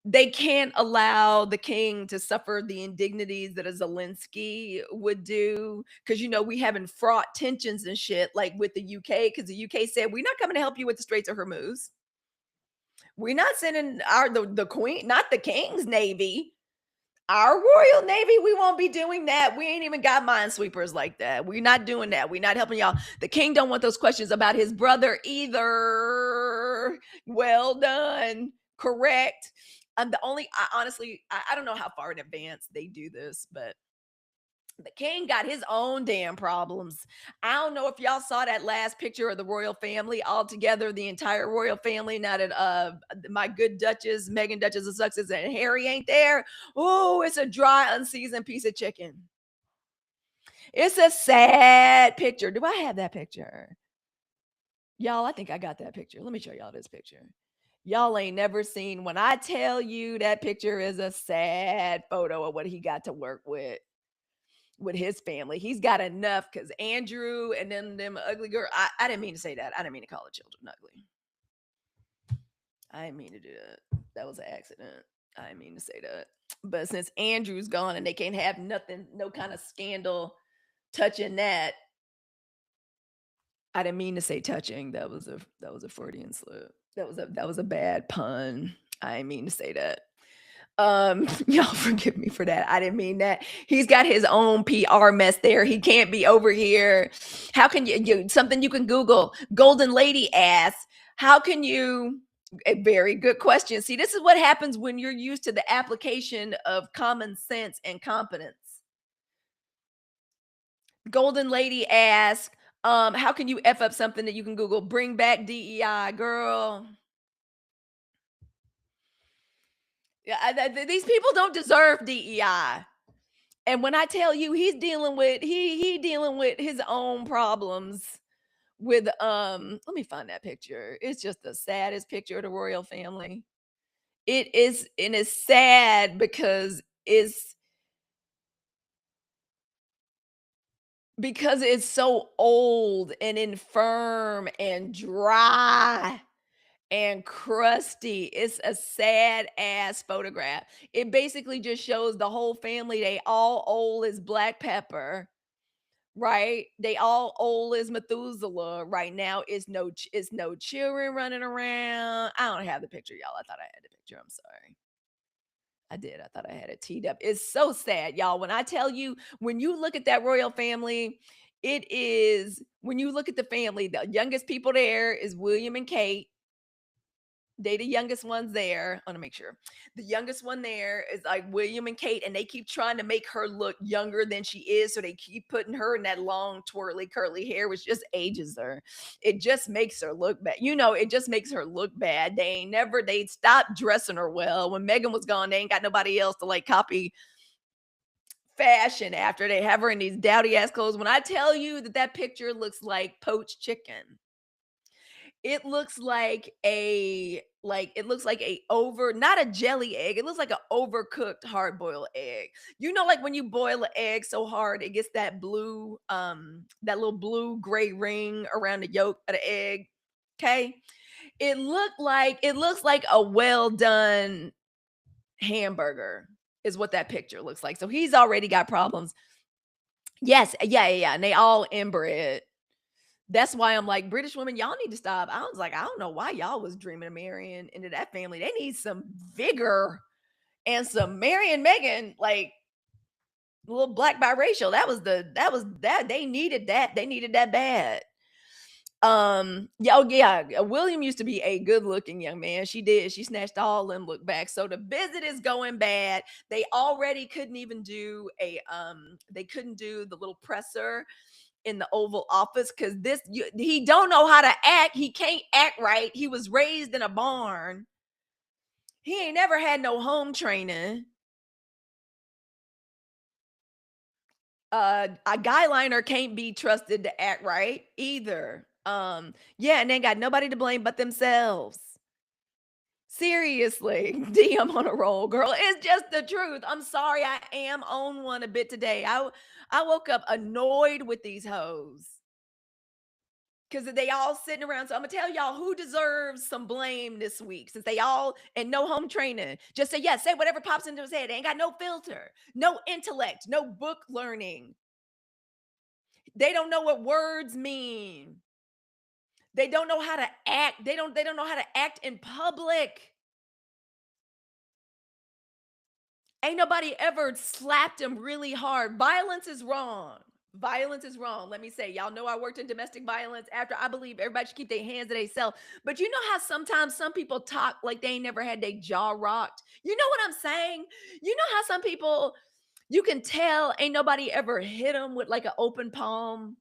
S1: They can't allow the king to suffer the indignities that a Zelensky would do, because we having fraught tensions and shit, like with the UK, because the UK said we're not coming to help you with the Straits of Hormuz. We're not sending the queen, not the king's navy. Our Royal Navy, we won't be doing that. We ain't even got minesweepers like that. We're not doing that. We're not helping y'all. The king don't want those questions about his brother either. Well done. Correct. I don't know how far in advance they do this, but the king got his own damn problems. I don't know if y'all saw that last picture of the royal family all together, the entire royal family. Now that my good Duchess, Megan Duchess of Sussex, and Harry ain't there. Oh, it's a dry, unseasoned piece of chicken. It's a sad picture. Do I have that picture? Y'all, I think I got that picture. Let me show y'all this picture. Y'all ain't never seen, when I tell you that picture is a sad photo of what he got to work with his family. He's got enough, because Andrew and then them ugly girl. I didn't mean to say that. I didn't mean to call the children ugly. I didn't mean to do that. That was an accident. I didn't mean to say that. But since Andrew's gone and they can't have nothing, no kind of scandal touching that. I didn't mean to say touching. That was a Freudian slip. That was a bad pun. I didn't mean to say that. Y'all forgive me for that. I didn't mean that. He's got his own PR mess there. He can't be over here. How can you something you can Google? Golden lady asks, how can you a very good question. See, this is what happens when you're used to the application of common sense and competence. Golden lady asks, how can you F up something that you can Google? Bring back DEI, girl. Yeah, these people don't deserve DEI. And when I tell you he's dealing with he dealing with his own problems with let me find that picture. It's just the saddest picture of the royal family. It is and it's sad because it's so old and infirm and dry and crusty. It's a sad ass photograph. It basically just shows the whole family. They all old as black pepper, right? They all old as Methuselah right now. It's no children running around. I don't have the picture, y'all. I thought I had the picture. I'm sorry. I did. I thought I had it teed up. It's so sad, y'all. When I tell you, when you look at that royal family, it is when you look at the family, the youngest people there is William and Kate. They the youngest ones there. I want to make sure. The youngest one there is like William and Kate, and they keep trying to make her look younger than she is. So they keep putting her in that long, twirly, curly hair, which just ages her. It just makes her look bad. It just makes her look bad. They stopped dressing her well. When Megan was gone, they ain't got nobody else to like copy fashion after. They have her in these dowdy ass clothes. When I tell you that picture looks like poached chicken, it looks like a over not a jelly egg, it looks like an overcooked hard-boiled egg. Like when you boil an egg so hard, it gets that blue, that little blue-gray ring around the yolk of the egg, okay? It looks like a well-done hamburger is what that picture looks like. So he's already got problems. Yes, yeah, and they all inbred. That's why I'm like, British women, y'all need to stop. I was like, I don't know why y'all was dreaming of marrying into that family. They need some vigor and some Mary and Megan, like a little black biracial. That they needed that. They needed that bad. Yeah, oh yeah. William used to be a good looking young man. She did. She snatched all them look back. So the visit is going bad. They already couldn't even do they couldn't do the little presser in the Oval Office because he don't know how to act. He can't act right. He was raised in a barn. He ain't never had no home training. A guyliner can't be trusted to act right either. Yeah, and they got nobody to blame but themselves. Seriously, DM on a roll, girl. It's just the truth. I'm sorry, I am on one a bit today. I woke up annoyed with these hoes. Because they all sitting around. So I'm gonna tell y'all who deserves some blame this week, since they all and no home training. Just say yes, say whatever pops into his head. They ain't got no filter, no intellect, no book learning. They don't know what words mean. They don't know how to act. They don't know how to act in public. Ain't nobody ever slapped him really hard. Violence is wrong. Violence is wrong. Let me say, y'all know I worked in domestic violence. After I believe everybody should keep their hands to themselves. But you know how sometimes some people talk like they ain't never had their jaw rocked. You know what I'm saying? You know how some people you can tell ain't nobody ever hit them with like an open palm.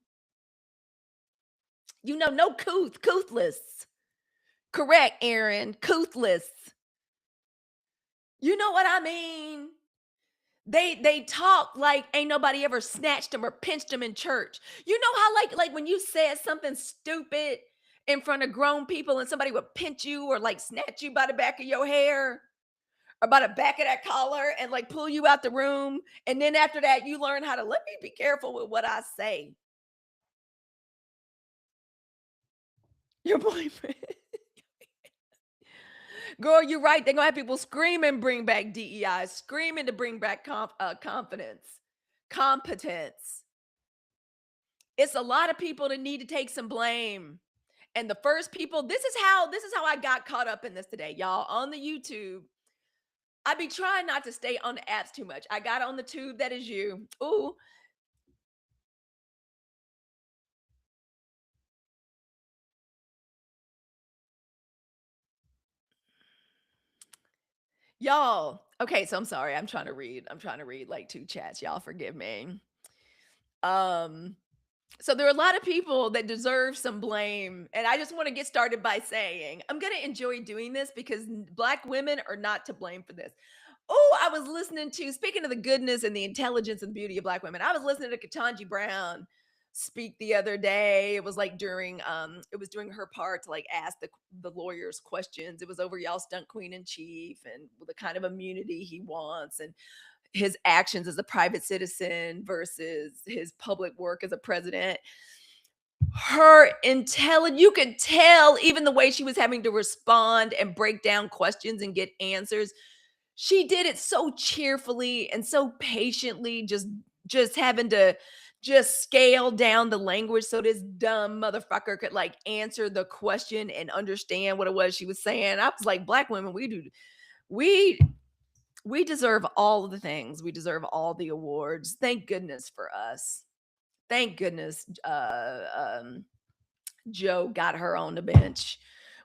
S1: No couthless. Correct, Aaron. Couthless. You know what I mean? They talk like ain't nobody ever snatched them or pinched them in church. You know how like when you said something stupid in front of grown people and somebody would pinch you or like snatch you by the back of your hair or by the back of that collar and like pull you out the room. And then after that, you learn how to let me be careful with what I say. Your boyfriend. Girl, you're right. They're gonna have people screaming, bring back DEI, screaming to bring back confidence, competence. It's a lot of people that need to take some blame. And the first people, this is how I got caught up in this today, y'all, on the YouTube. I be trying not to stay on the apps too much. I got on the tube that is you. Ooh, y'all. Okay, so I'm sorry. I'm trying to read. I'm trying to read like two chats. Y'all forgive me. Um, so there are a lot of people that deserve some blame, and I just want to get started by saying I'm gonna enjoy doing this because black women are not to blame for this. Oh, I was listening to, speaking of the goodness and the intelligence and beauty of black women, I was listening to Ketanji Brown speak the other day. It was like during it was during her part to like ask the lawyers questions. It was over y'all stunt queen in chief and the kind of immunity he wants and his actions as a private citizen versus his public work as a president. Her intelligence, you could tell even the way she was having to respond and break down questions and get answers. She did it so cheerfully and so patiently, just having to just scale down the language so this dumb motherfucker could like answer the question and understand what it was she was saying. I was like, black women, we we deserve all of the things. We deserve all the awards. Thank goodness for us. Thank goodness Joe got her on the bench.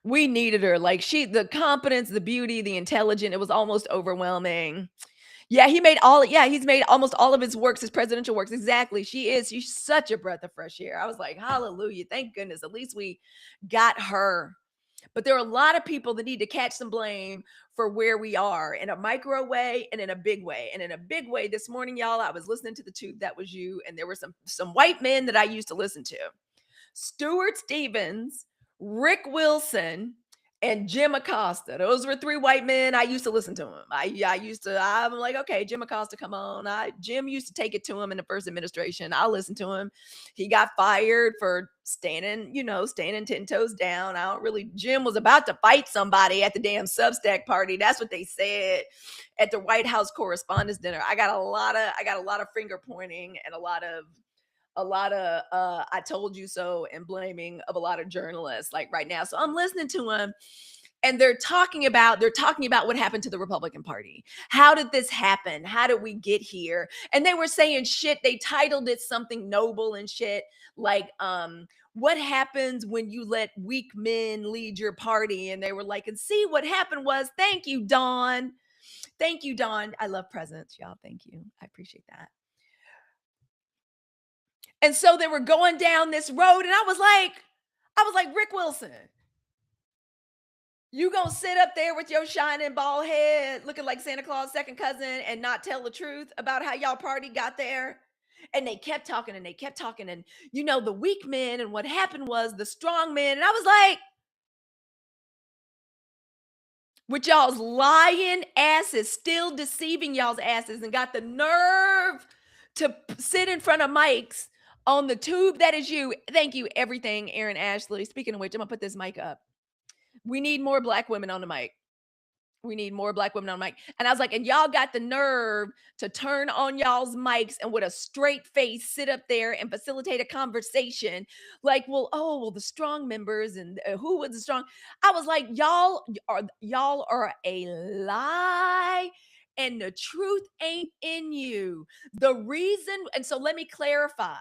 S1: We needed her. Like the competence, the beauty, the intelligence, it was almost overwhelming. Yeah, he's made almost all of his works, his presidential works. Exactly. She's such a breath of fresh air. I was like, hallelujah. Thank goodness. At least we got her. But there are a lot of people that need to catch some blame for where we are in a micro way and in a big way. And in a big way, this morning, y'all, I was listening to the tube that was you, and there were some white men that I used to listen to. Stuart Stevens, Rick Wilson, and Jim Acosta. Those were three white men. I used to listen to him. I'm like, okay, Jim Acosta, come on. Jim used to take it to him in the first administration. I'll listen to him. He got fired for standing 10 toes down. I don't really, Jim was about to fight somebody at the damn Substack party. That's what they said at the White House Correspondents' Dinner. I got a lot of finger pointing and a lot of I told you so and blaming of a lot of journalists like right now. So I'm listening to them and they're talking about what happened to the Republican Party. How did this happen? How did we get here? And they were saying shit. They titled it something noble and shit like what happens when you let weak men lead your party? And they were like, and see what happened was, thank you, Dawn. Thank you, Dawn. I love presents, y'all. Thank you. I appreciate that. And so they were going down this road, and I was like, Rick Wilson, you gonna sit up there with your shining bald head, looking like Santa Claus' second cousin, and not tell the truth about how y'all party got there? And they kept talking and they kept talking, and the weak men, and what happened was the strong men. And I was like, with y'all's lying asses, still deceiving y'all's asses, and got the nerve to sit in front of mics on the tube that is you. Thank you, everything, Aaron Ashley. Speaking of which, I'm gonna put this mic up. We need more black women on the mic. We need more black women on mic. And I was like, and y'all got the nerve to turn on y'all's mics and with a straight face sit up there and facilitate a conversation. Like, well, the strong members and who was the strong? I was like, y'all are a lie. And the truth ain't in you. The reason, and so let me clarify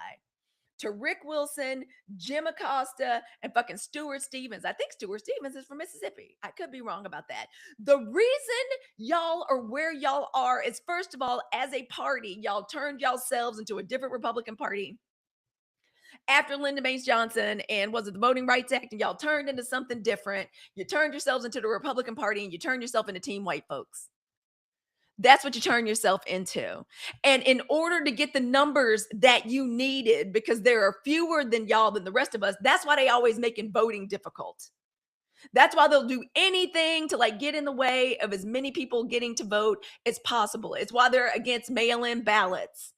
S1: to Rick Wilson, Jim Acosta, and fucking Stuart Stevens. I think Stuart Stevens is from Mississippi. I could be wrong about that. The reason y'all are where y'all are is, first of all, as a party, y'all turned yourselves into a different Republican Party after Lyndon Baines Johnson and was it the Voting Rights Act, and y'all turned into something different. You turned yourselves into the Republican Party and you turned yourself into Team White folks. That's what you turn yourself into. And in order to get the numbers that you needed, because there are fewer than y'all than the rest of us, that's why they always making voting difficult. That's why they'll do anything to like get in the way of as many people getting to vote as possible. It's why they're against mail-in ballots.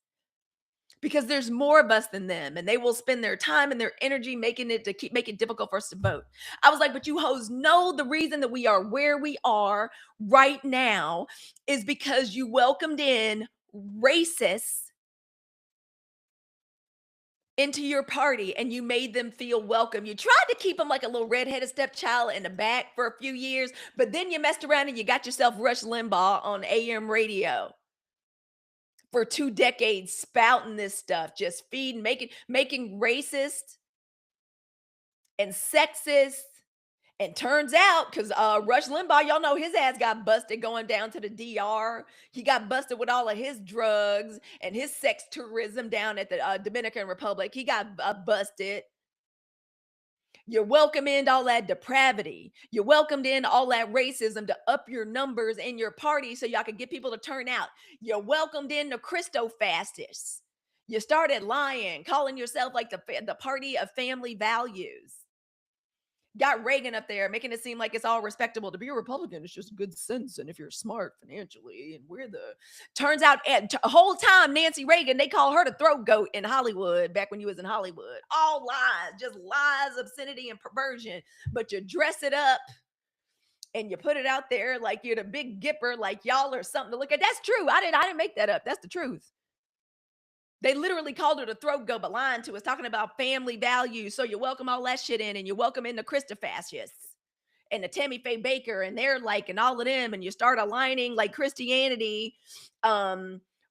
S1: Because there's more of us than them, and they will spend their time and their energy making it to keep make it difficult for us to vote. I was like, but you hoes know the reason that we are where we are right now is because you welcomed in racists into your party and you made them feel welcome. You tried to keep them like a little redheaded stepchild in the back for a few years, but then you messed around and you got yourself Rush Limbaugh on AM radio for 2 decades spouting this stuff, just feeding, making racist and sexist. And turns out, because Rush Limbaugh, y'all know his ass got busted going down to the DR. He got busted with all of his drugs and his sex tourism down at the Dominican Republic. He got busted. You're welcomed into all that depravity. You're welcomed in all that racism to up your numbers in your party so y'all can get people to turn out. You're welcomed in the Christo fascists. You started lying, calling yourself like the party of family values. Got Reagan up there making it seem like it's all respectable to be a Republican. It's just good sense. And if you're smart financially, and we're the turns out at the whole time, Nancy Reagan, they call her the throat goat in Hollywood back when you was in Hollywood. All lies, just lies, obscenity, and perversion. But you dress it up and you put it out there like you're the big gipper, like y'all are something to look at. That's true. I didn't make that up. That's the truth. They literally called her the throat goat, but lying to us, talking about family values. So you welcome all that shit in, and you welcome in the Krista fascists and the Tammy Faye Baker, and they're like, and all of them, and you start aligning like Christianity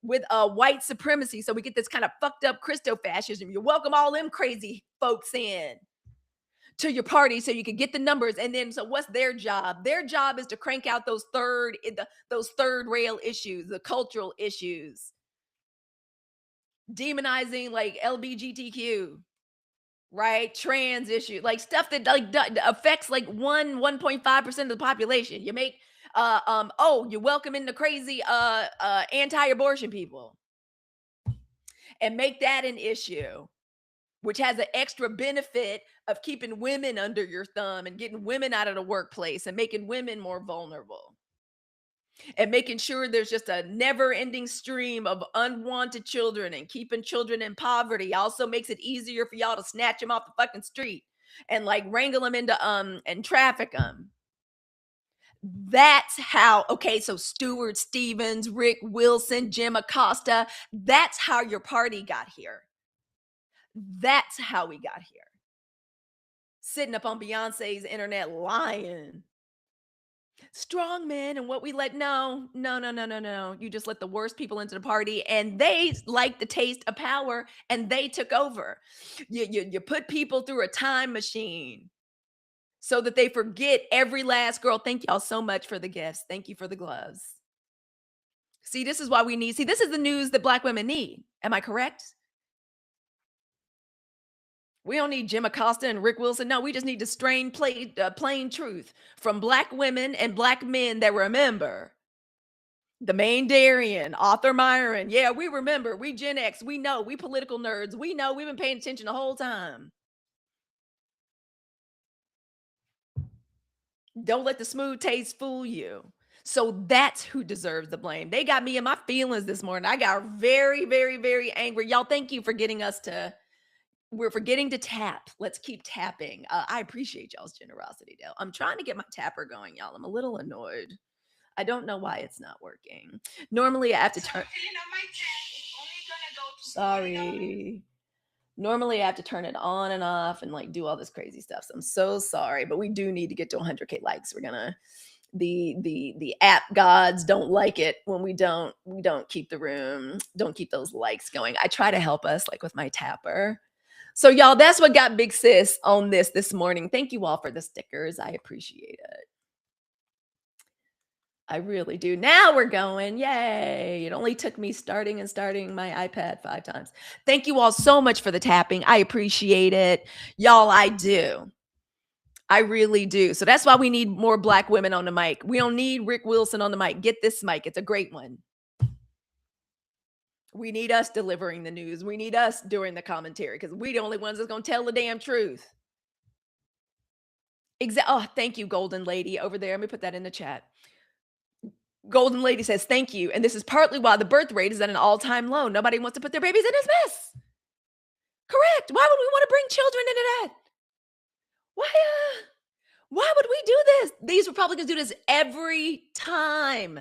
S1: with white supremacy. So we get this kind of fucked up Christo fascism. You welcome all them crazy folks in to your party so you can get the numbers. And then, so what's their job? Their job is to crank out those third rail issues, the cultural issues, demonizing like LBGTQ, right? Trans issue, like stuff that like affects like 1.5% of the population. You make you welcome in the crazy anti-abortion people and make that an issue, which has an extra benefit of keeping women under your thumb and getting women out of the workplace and making women more vulnerable. And making sure there's just a never-ending stream of unwanted children, and keeping children in poverty also makes it easier for y'all to snatch them off the fucking street and like wrangle them into and traffic them. That's how, okay, so Stuart Stevens, Rick Wilson, Jim Acosta, that's how your party got here. That's how we got here. Sitting up on Beyonce's internet lying. Strong men, and what we let no. You just let the worst people into the party, and they like the taste of power, and they took over. You put people through a time machine so that they forget every last girl. Thank y'all so much for the gifts. Thank you for the gloves. See, this is why we need. See, this is the news that Black women need. Am I correct? We don't need Jim Acosta and Rick Wilson. No, we just need to plain truth from Black women and Black men that remember. The main Darian, Arthur Myron. Yeah, we remember. We Gen X. We know. We political nerds. We know. We've been paying attention the whole time. Don't let the smooth taste fool you. So that's who deserves the blame. They got me in my feelings this morning. I got very, very, very angry. Y'all, thank you for getting us to. We're forgetting to tap. Let's keep tapping. I appreciate y'all's generosity, Dale. I'm trying to get my tapper going, y'all. I'm a little annoyed. I don't know why it's not working. Normally, I have to turn. Sorry. Normally, I have to turn it on and off and like do all this crazy stuff. So I'm so sorry, but we do need to get to 100K likes. We're gonna. The app gods don't like it when we don't keep the room, don't keep those likes going. I try to help us like with my tapper. So y'all, that's what got Big Sis on this morning. Thank you all for the stickers. I appreciate it. I really do. Now we're going. Yay. It only took me starting my iPad 5 times. Thank you all so much for the tapping. I appreciate it. Y'all, I do. I really do. So that's why we need more Black women on the mic. We don't need Rick Wilson on the mic. Get this mic. It's a great one. We need us delivering the news. We need us doing the commentary because we the only ones that's going to tell the damn truth. Oh, thank you, Golden Lady over there. Let me put that in the chat. Golden Lady says, thank you. And this is partly why the birth rate is at an all-time low. Nobody wants to put their babies in this mess. Correct. Why would we want to bring children into that? Why would we do this? These Republicans do this every time.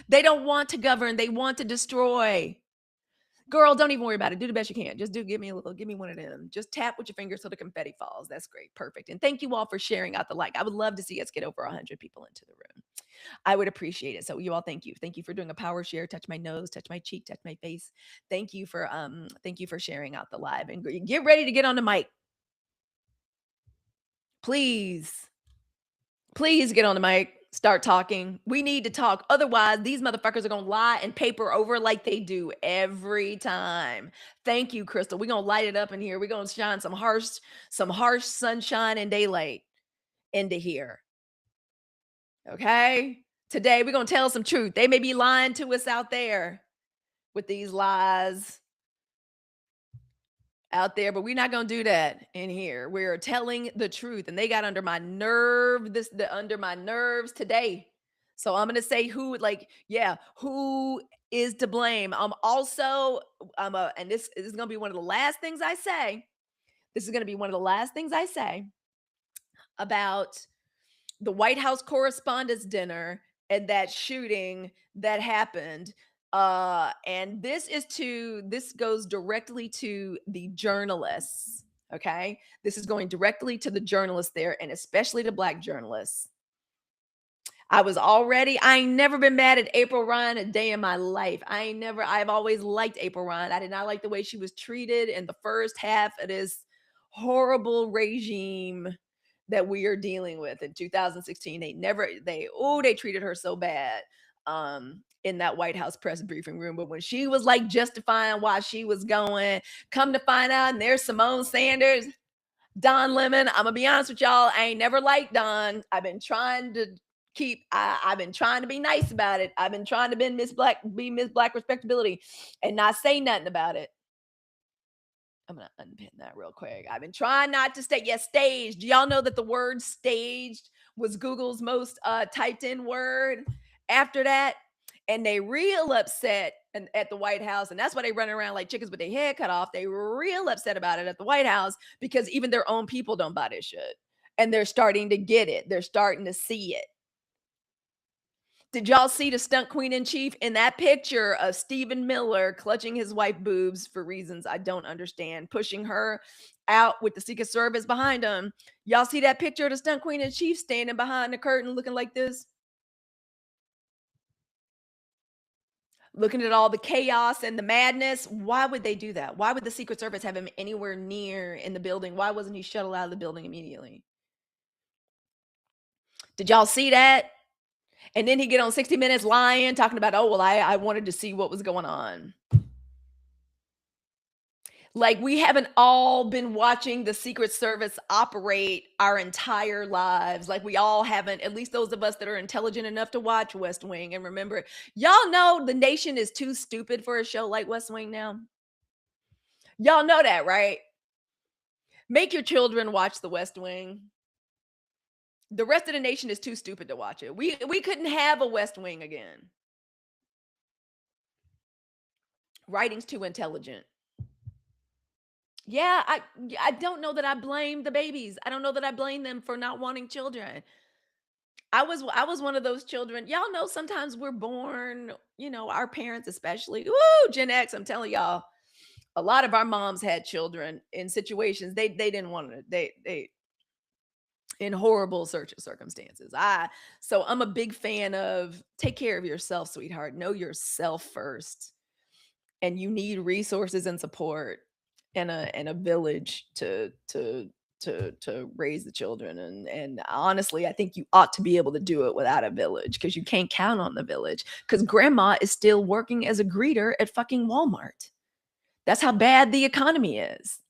S1: They don't want to govern. They want to destroy. Girl, don't even worry about it. Do the best you can. Just do give me one of them. Just tap with your fingers so the confetti falls. That's great. Perfect. And thank you all for sharing out the like. I would love to see us get over 100 people into the room. I would appreciate it. So you all, thank you. Thank you for doing a power share. Touch my nose, touch my cheek, touch my face. Thank you for sharing out the live and get ready to get on the mic. Please. Please get on the mic. Start talking. We need to talk. Otherwise, these motherfuckers are gonna lie and paper over like they do every time. Thank you, Crystal. We're gonna light it up in here. We're gonna shine some harsh sunshine and daylight into here. Okay? Today we're gonna tell some truth. They may be lying to us out there with these lies out there, but we're not gonna do that in here. We're telling the truth, and they got under my under my nerves today. So I'm gonna say who, like, yeah, who is to blame. And this is gonna be one of the last things I say. This is gonna be one of the last things I say about the White House Correspondents' Dinner and that shooting that happened. And this goes directly to the journalists. Okay. This is going directly to the journalists there, and especially the Black journalists. I ain't never been mad at April Ryan a day in my life. I've always liked April Ryan. I did not like the way she was treated in the first half of this horrible regime that we are dealing with in 2016. They treated her so bad in that White House press briefing room. But when she was like justifying why she was going, come to find out, and there's Simone Sanders, Don Lemon. I'm gonna be honest with y'all. I ain't never liked Don. I've been trying to be nice about it. I've been trying to be Miss Black respectability and not say nothing about it. I'm gonna unpin that real quick. I've been trying not to stay. Yes, staged. Do y'all know that the word staged was Google's most typed in word after that? And they real upset at the White House, and that's why they run around like chickens with their head cut off. They real upset about it at the White House because even their own people don't buy this shit, and they're starting to get it. They're starting to see it. Did y'all see the stunt queen in chief in that picture of Stephen Miller clutching his wife boobs for reasons I don't understand, pushing her out with the Secret Service behind him? Y'all see that picture of the stunt queen in chief standing behind the curtain looking like this? Looking at all the chaos and the madness. Why would they do that? Why would the Secret Service have him anywhere near in the building? Why wasn't he shuttled out of the building immediately? Did y'all see that? And then he get on 60 Minutes lying, talking about, oh, well, I wanted to see what was going on. Like, we haven't all been watching the Secret Service operate our entire lives. Like, we all haven't, at least those of us that are intelligent enough to watch West Wing and remember. Y'all know the nation is too stupid for a show like West Wing now. Y'all know that, right? Make your children watch the West Wing. The rest of the nation is too stupid to watch it. We couldn't have a West Wing again. Writing's too intelligent. Yeah, I don't know that I blame the babies. I don't know that I blame them for not wanting children. I was one of those children. Y'all know sometimes we're born, our parents especially. Woo, Gen X, I'm telling y'all. A lot of our moms had children in situations they didn't want to. They in horrible circumstances. So I'm a big fan of take care of yourself, sweetheart. Know yourself first. And you need resources and support and a village to raise the children. And honestly, I think you ought to be able to do it without a village because you can't count on the village because grandma is still working as a greeter at fucking Walmart. That's how bad the economy is.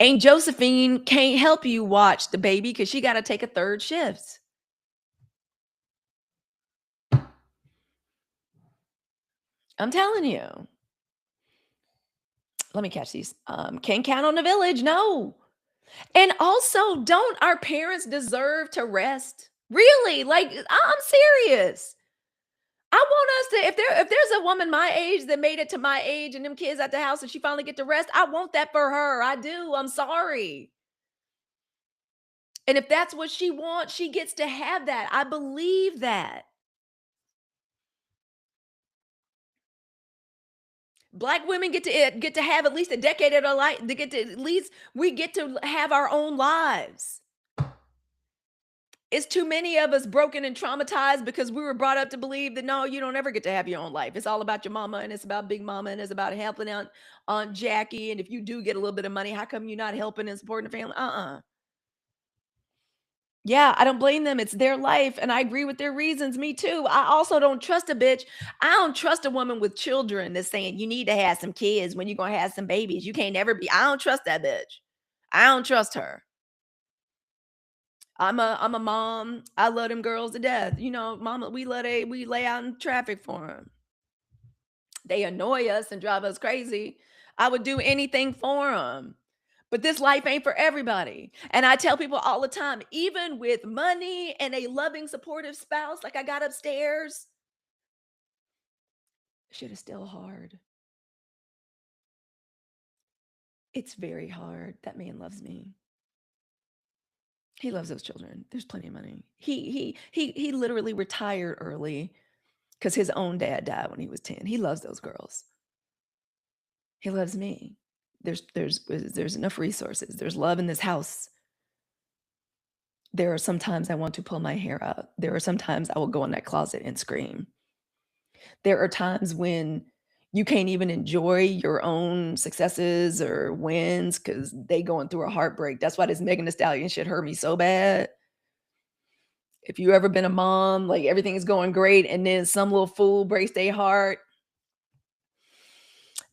S1: Aunt Josephine can't help you watch the baby because she got to take a third shift. I'm telling you. Let me catch these. Can't count on the village. No. And also, don't our parents deserve to rest? Really? Like, I'm serious. I want us to, if there's a woman my age that made it to my age and them kids at the house and she finally get to rest, I want that for her. I do. I'm sorry. And if that's what she wants, she gets to have that. I believe that. Black women get to have at least a decade of their life. They get to at least we get to have our own lives. It's too many of us broken and traumatized because we were brought up to believe that no, you don't ever get to have your own life. It's all about your mama and it's about Big Mama and it's about helping out Aunt Jackie. And if you do get a little bit of money, how come you're not helping and supporting the family? Yeah, I don't blame them. It's their life. And I agree with their reasons. Me too. I also don't trust a bitch. I don't trust a woman with children that's saying you need to have some kids when you're going to have some babies. You can't never be. I don't trust that bitch. I don't trust her. I'm a mom. I love them girls to death. You know, mama, we lay out in traffic for them. They annoy us and drive us crazy. I would do anything for them. But this life ain't for everybody. And I tell people all the time, even with money and a loving, supportive spouse like I got upstairs, shit is still hard. It's very hard. That man loves me. He loves those children. There's plenty of money. He literally retired early because his own dad died when he was 10. He loves those girls. He loves me. There's enough resources. There's love in this house. There are some times I want to pull my hair out. There are some times I will go in that closet and scream. There are times when you can't even enjoy your own successes or wins because they going through a heartbreak. That's why this Megan Thee Stallion shit hurt me so bad. If you ever been a mom, like everything is going great, and then some little fool breaks their heart.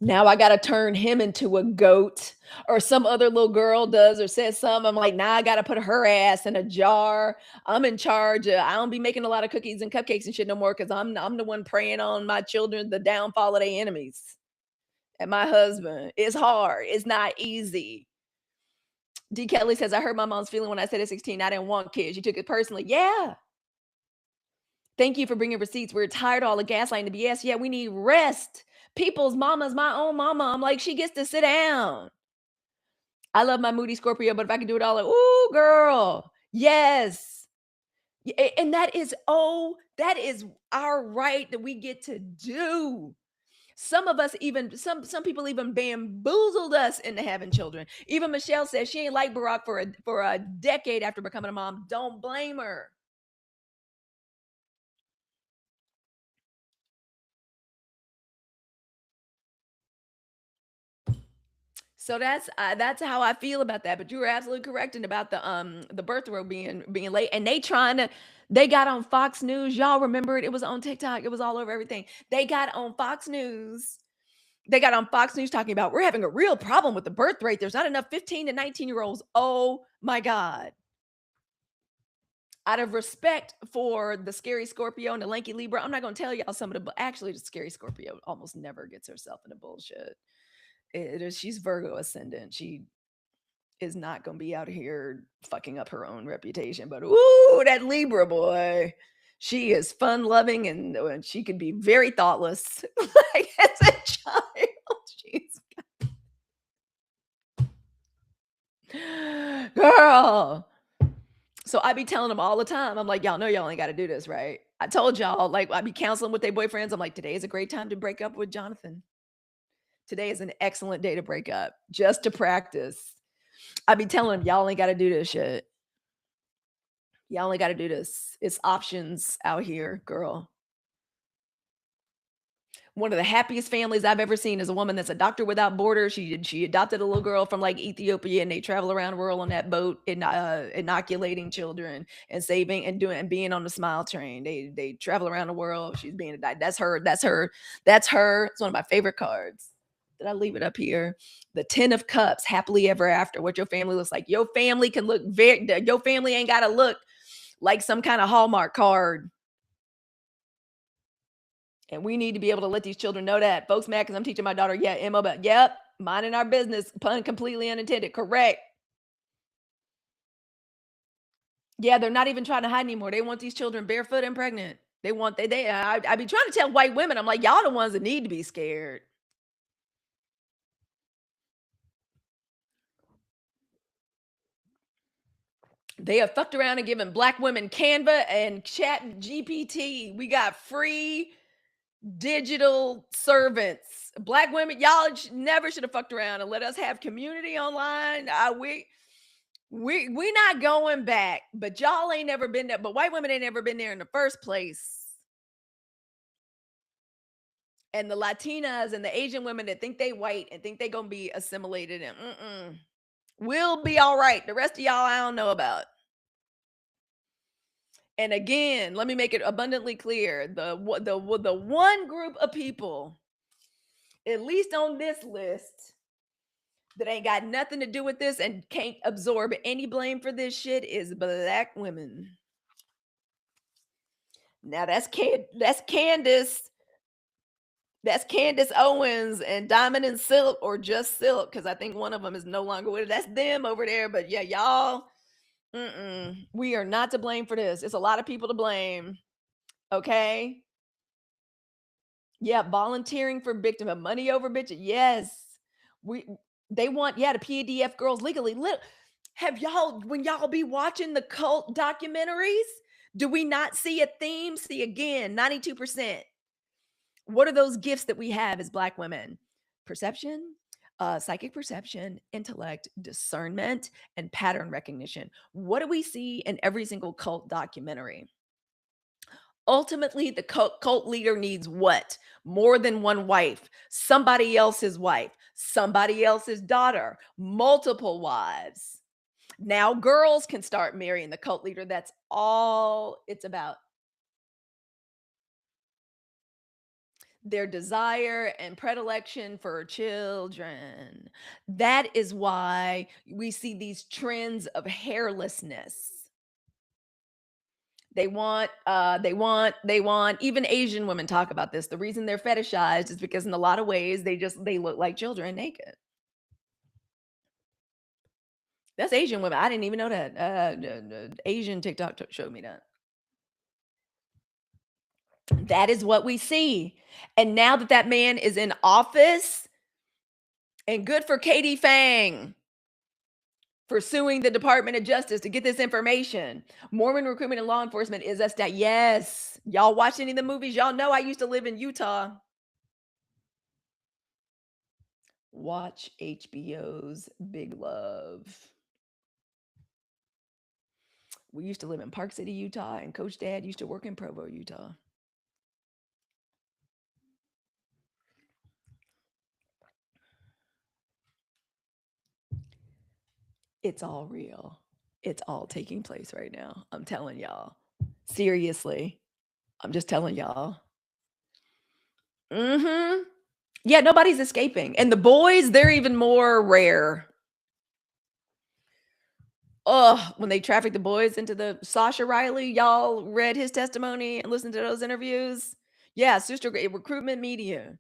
S1: Now I gotta turn him into a goat, or some other little girl does or says something. I'm like, now I gotta put her ass in a jar. I'm in charge. I don't be making a lot of cookies and cupcakes and shit no more because I'm the one preying on my children, the downfall of their enemies. And my husband. It's hard. It's not easy. D. Kelly says, I hurt my mom's feeling when I said at 16 I didn't want kids. She took it personally. Yeah. Thank you for bringing receipts. We're tired of all the gaslighting, the BS. Yeah, we need rest. People's mama's my own mama. I'm like, she gets to sit down. I love my moody Scorpio, but if I could do it all, like, ooh, girl. Yes. And that is our right that we get to do. Some of us even some people even bamboozled us into having children. Even Michelle says she ain't like Barack for a decade after becoming a mom. Don't blame her. So that's how I feel about that. But you were absolutely correct and about the birth rate being late. And they got on Fox News. Y'all remember it? It was on TikTok. It was all over everything. They got on Fox News. They got on Fox News talking about we're having a real problem with the birth rate. There's not enough 15 to 19-year-olds. Oh my God. Out of respect for the scary Scorpio and the lanky Libra, I'm not going to tell y'all some of the, actually, the scary Scorpio almost never gets herself into bullshit. She's Virgo ascendant. She is not going to be out here fucking up her own reputation. But ooh, that Libra boy, she is fun loving and she can be very thoughtless. Like as a child, she's girl. So I be telling them all the time. I'm like, y'all know y'all ain't got to do this, right? I told y'all, like, I be counseling with their boyfriends. I'm like, today is a great time to break up with Jonathan. Today is an excellent day to break up, just to practice. I be telling them, y'all ain't got to do this shit. Y'all only got to do this. It's options out here, girl. One of the happiest families I've ever seen is a woman that's a doctor without borders. She adopted a little girl from like Ethiopia, and they travel around the world on that boat, inoculating children and saving and doing and being on the smile train. They travel around the world. She's being a that's her. That's her. That's her. It's one of my favorite cards. Did I leave it up here? The 10 of Cups, happily ever after. What your family looks like. Your family can look very. Your family ain't got to look like some kind of Hallmark card. And we need to be able to let these children know that. Folks mad because I'm teaching my daughter, yeah, MO, but yep, minding our business, pun completely unintended. Correct. Yeah, they're not even trying to hide anymore. They want these children barefoot and pregnant. They want I be trying to tell white women, I'm like, y'all the ones that need to be scared. They have fucked around and given black women Canva and Chat GPT. We got free digital servants. Black women, y'all never should have fucked around and let us have community online. We not going back, but y'all ain't never been there. But white women ain't never been there in the first place. And the Latinas and the Asian women that think they white and think they gonna be assimilated and we'll be all right. The rest of y'all I don't know about. And again, let me make it abundantly clear: the one group of people, at least on this list, that ain't got nothing to do with this and can't absorb any blame for this shit is black women. Now that's Candace. That's Candace Owens and Diamond and Silk, or just Silk, because I think one of them is no longer with it. That's them over there. But yeah, y'all, we are not to blame for this. It's a lot of people to blame. Okay. Yeah, volunteering for victim money over bitch. Yes. We they want, yeah, the PDF girls legally. Have y'all, when y'all be watching the cult documentaries, do we not see a theme? See again, 92%. What are those gifts that we have as black women? Perception, psychic perception, intellect, discernment, and pattern recognition. What do we see in every single cult documentary? Ultimately, the cult leader needs what? More than one wife, somebody else's wife, somebody else's daughter, multiple wives. Now girls can start marrying the cult leader. That's all it's about. Their desire and predilection for children. That is why we see these trends of hairlessness. They want, even Asian women talk about this. The reason they're fetishized is because in a lot of ways they look like children naked. That's Asian women. I didn't even know that. Asian TikTok showed me that. That is what we see. And now that that man is in office, and good for Katie Fang for suing the Department of Justice to get this information. Mormon recruitment and law enforcement is a stat. Yes. Y'all watch any of the movies? Y'all know I used to live in Utah. Watch HBO's Big Love. We used to live in Park City, Utah, and Coach Dad used to work in Provo, Utah. It's all real. It's all taking place right now. I'm telling y'all. Seriously. I'm just telling y'all. Yeah, nobody's escaping. And the boys, they're even more rare. Oh, when they traffic the boys into the Sasha Riley, y'all read his testimony and listened to those interviews. Yeah, sister recruitment media.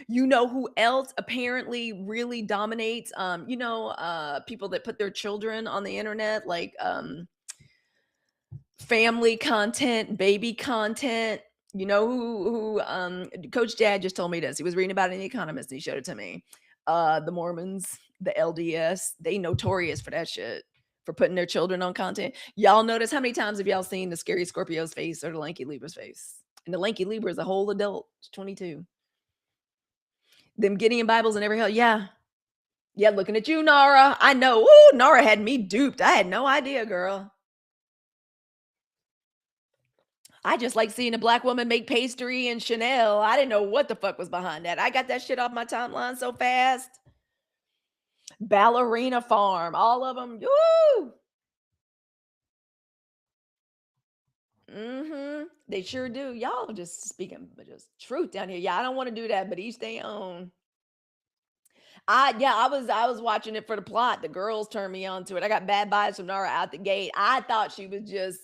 S1: You know who else apparently really dominates? People that put their children on the internet, like family content, baby content. You know who Coach Dad just told me this. He was reading about it in The Economist and he showed it to me. The Mormons, the LDS, they notorious for that shit, for putting their children on content. Y'all notice how many times have y'all seen the scary Scorpio's face or the lanky Libra's face? And the lanky Libra is a whole adult, 22. Them Gideon Bibles and every hell, yeah. Yeah, looking at you, Nara. I know. Ooh, Nara had me duped. I had no idea, girl. I just like seeing a black woman make pastry and Chanel. I didn't know what the fuck was behind that. I got that shit off my timeline so fast. Ballerina Farm, all of them. Woo! They sure do. Y'all just speaking just truth down here. Yeah, I don't want to do that, but each their own. I was watching it for the plot. The girls turned me on to it. I got bad vibes from Nara out the gate. I thought she was just,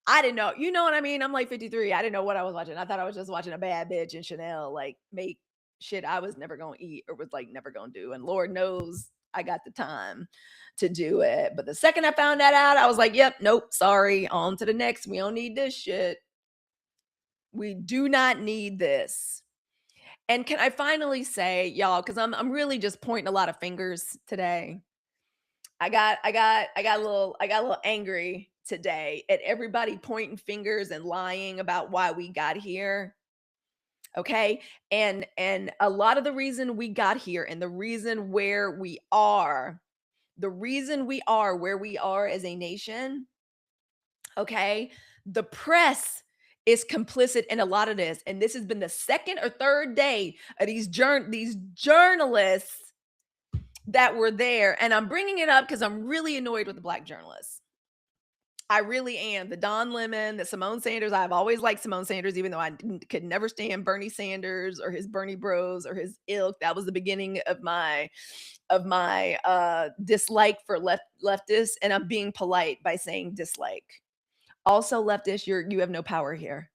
S1: I didn't know. You know what I mean? I'm like 53. I didn't know what I was watching. I thought I was just watching a bad bitch and Chanel like make shit I was never gonna eat or was like never gonna do. And Lord knows I got the time to do it. But the second I found that out, I was like, yep, nope, sorry. On to the next. We don't need this shit. We do not need this. And can I finally say, y'all, because I'm really just pointing a lot of fingers today. I got a little angry today at everybody pointing fingers and lying about why we got here. Okay. And a lot of the reason we got here and the reason where we are, the reason we are where we are as a nation, okay, the press is complicit in a lot of this. And this has been the second or third day of these journalists that were there. And I'm bringing it up because I'm really annoyed with the black journalists. I really am. The Don Lemon, the Simone Sanders. I've always liked Simone Sanders, even though could never stand Bernie Sanders or his Bernie Bros or his ilk. That was the beginning of my dislike for leftists, and I'm being polite by saying dislike. Also, leftists, you have no power here.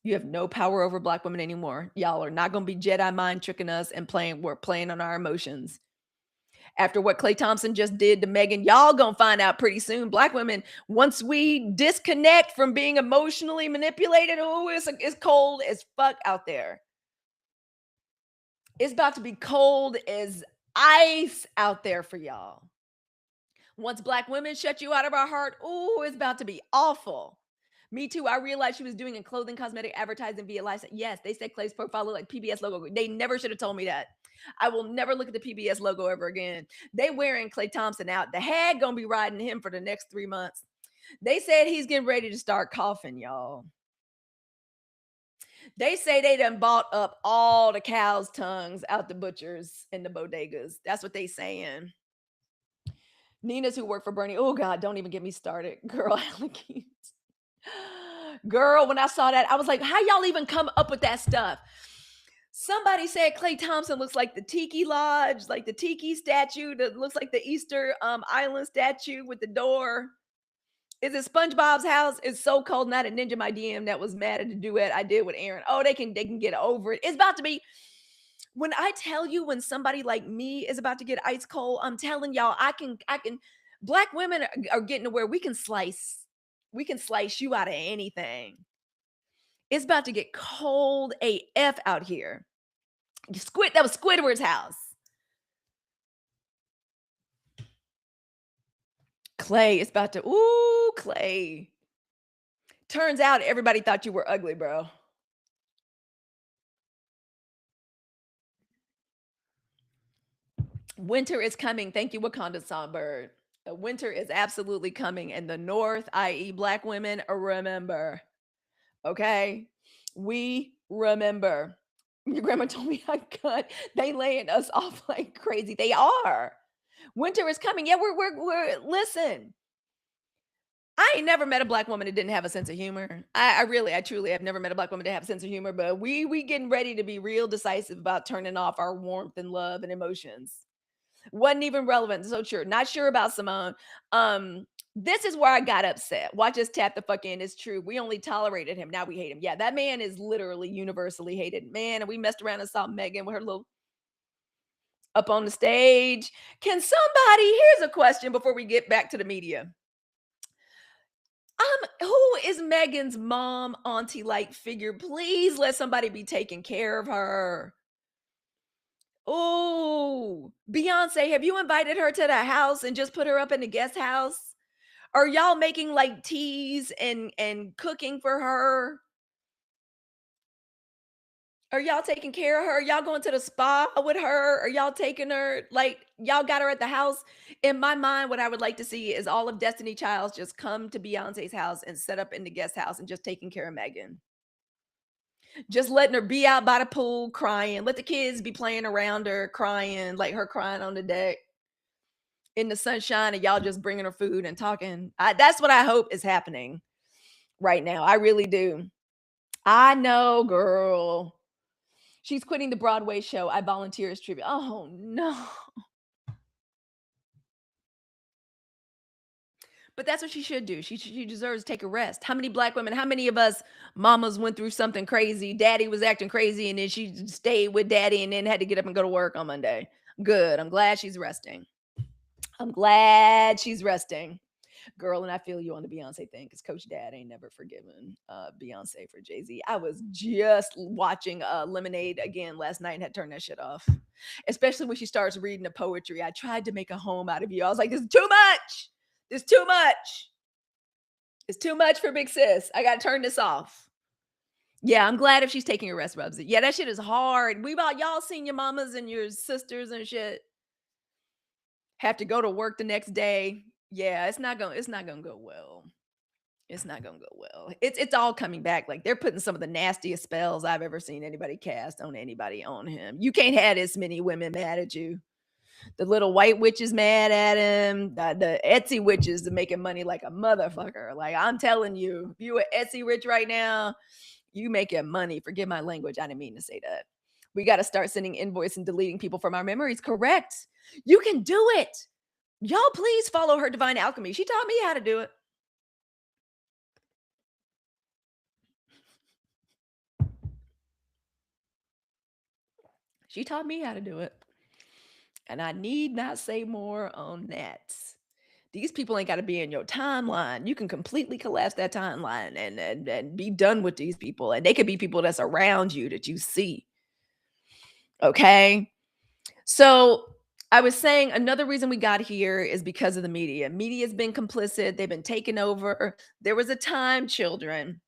S1: You have no power over black women anymore. Y'all are not gonna be Jedi mind tricking us and we're playing on our emotions. After what Klay Thompson just did to Megan, y'all gonna find out pretty soon. Black women, once we disconnect from being emotionally manipulated, oh, it's cold as fuck out there. It's about to be cold as ice out there for y'all. Once black women shut you out of our heart, oh, it's about to be awful. Me too. I realized she was doing a clothing, cosmetic advertising via license. Yes, they said Clay's profile looked like PBS logo. They never should have told me that. I will never look at the PBS logo ever again. They wearing Klay Thompson out. The hag gonna be riding him for the next 3 months. They said he's getting ready to start coughing, y'all. They say they done bought up all the cows' tongues out the butchers and the bodegas. That's what they saying. Nina's who work for Bernie. Oh God, don't even get me started. Girl, Halicu. Girl, when I saw that, I was like, how y'all even come up with that stuff? Somebody said Klay Thompson looks like the Tiki Lodge, like the Tiki statue that looks like the Easter Island statue with the door. Is it SpongeBob's house? It's so cold. Not a ninja my DM that was mad at the duet I did with Aaron. Oh, they can get over it. It's about to be. When I tell you, when somebody like me is about to get ice cold, I'm telling y'all, I can. Black women are getting to where we can slice you out of anything. It's about to get cold AF out here. That was Squidward's house. Clay, it's about to, ooh, Clay. Turns out everybody thought you were ugly, bro. Winter is coming. Thank you, Wakanda Songbird. Winter is absolutely coming in the North, i.e., black women, remember. Okay? We remember. Your grandma told me I cut. They laying us off like crazy. They are. Winter is coming. Yeah, we're listen. I ain't never met a black woman that didn't have a sense of humor. I truly have never met a black woman that have a sense of humor, but we getting ready to be real decisive about turning off our warmth and love and emotions. Wasn't even relevant. So sure. Not sure about Simone. This is where I got upset. Watch us tap the fuck in. It's true. We only tolerated him. Now we hate him. Yeah, that man is literally universally hated. Man, and we messed around and saw Megan with her little up on the stage. Can somebody, here's a question before we get back to the media. Who is Megan's mom, auntie like figure? Please let somebody be taking care of her. Oh, Beyonce, have you invited her to the house and just put her up in the guest house? Are y'all making like teas and cooking for her? Are y'all taking care of her? Y'all going to the spa with her? Are y'all taking her? Like, y'all got her at the house? In my mind, what I would like to see is all of Destiny Childs just come to Beyonce's house and set up in the guest house and just taking care of Megan. Just letting her be out by the pool crying. Let the kids be playing around her, crying, like her crying on the deck in the sunshine, and y'all just bringing her food and talking. That's what I hope is happening right now. I really do. I know, girl. She's quitting the Broadway show. I volunteer as tribute. Oh no. But that's what she should do. She deserves to take a rest. How many black women, how many of us mamas went through something crazy? Daddy was acting crazy and then she stayed with daddy and then had to get up and go to work on Monday. Good. I'm glad she's resting. I'm glad she's resting. Girl, and I feel you on the Beyonce thing because Coach Dad ain't never forgiven Beyonce for Jay-Z. I was just watching Lemonade again last night and had turned that shit off. Especially when she starts reading the poetry. I tried to make a home out of you. I was like, this is too much. It's too much. It's too much for big sis. I got to turn this off. Yeah, I'm glad if she's taking her rest rubs. Yeah, that shit is hard. We about y'all seen your mamas and your sisters and shit have to go to work the next day. Yeah, it's not gonna go well. It's not gonna go well. It's all coming back. Like they're putting some of the nastiest spells I've ever seen anybody cast on anybody on him. You can't have this many women mad at you. The little white witches mad at him. The Etsy witches are making money like a motherfucker. Like I'm telling you, if you are Etsy rich right now, you making money. Forgive my language. I didn't mean to say that. We got to start sending invoice and deleting people from our memories. Correct. You can do it. Y'all please follow her divine alchemy. She taught me how to do it. She taught me how to do it. And I need not say more on that. These people ain't got to be in your timeline. You can completely collapse that timeline and be done with these people. And they could be people that's around you that you see. Okay. So I was saying another reason we got here is because of the media. Media's been complicit, they've been taken over. There was a time, children,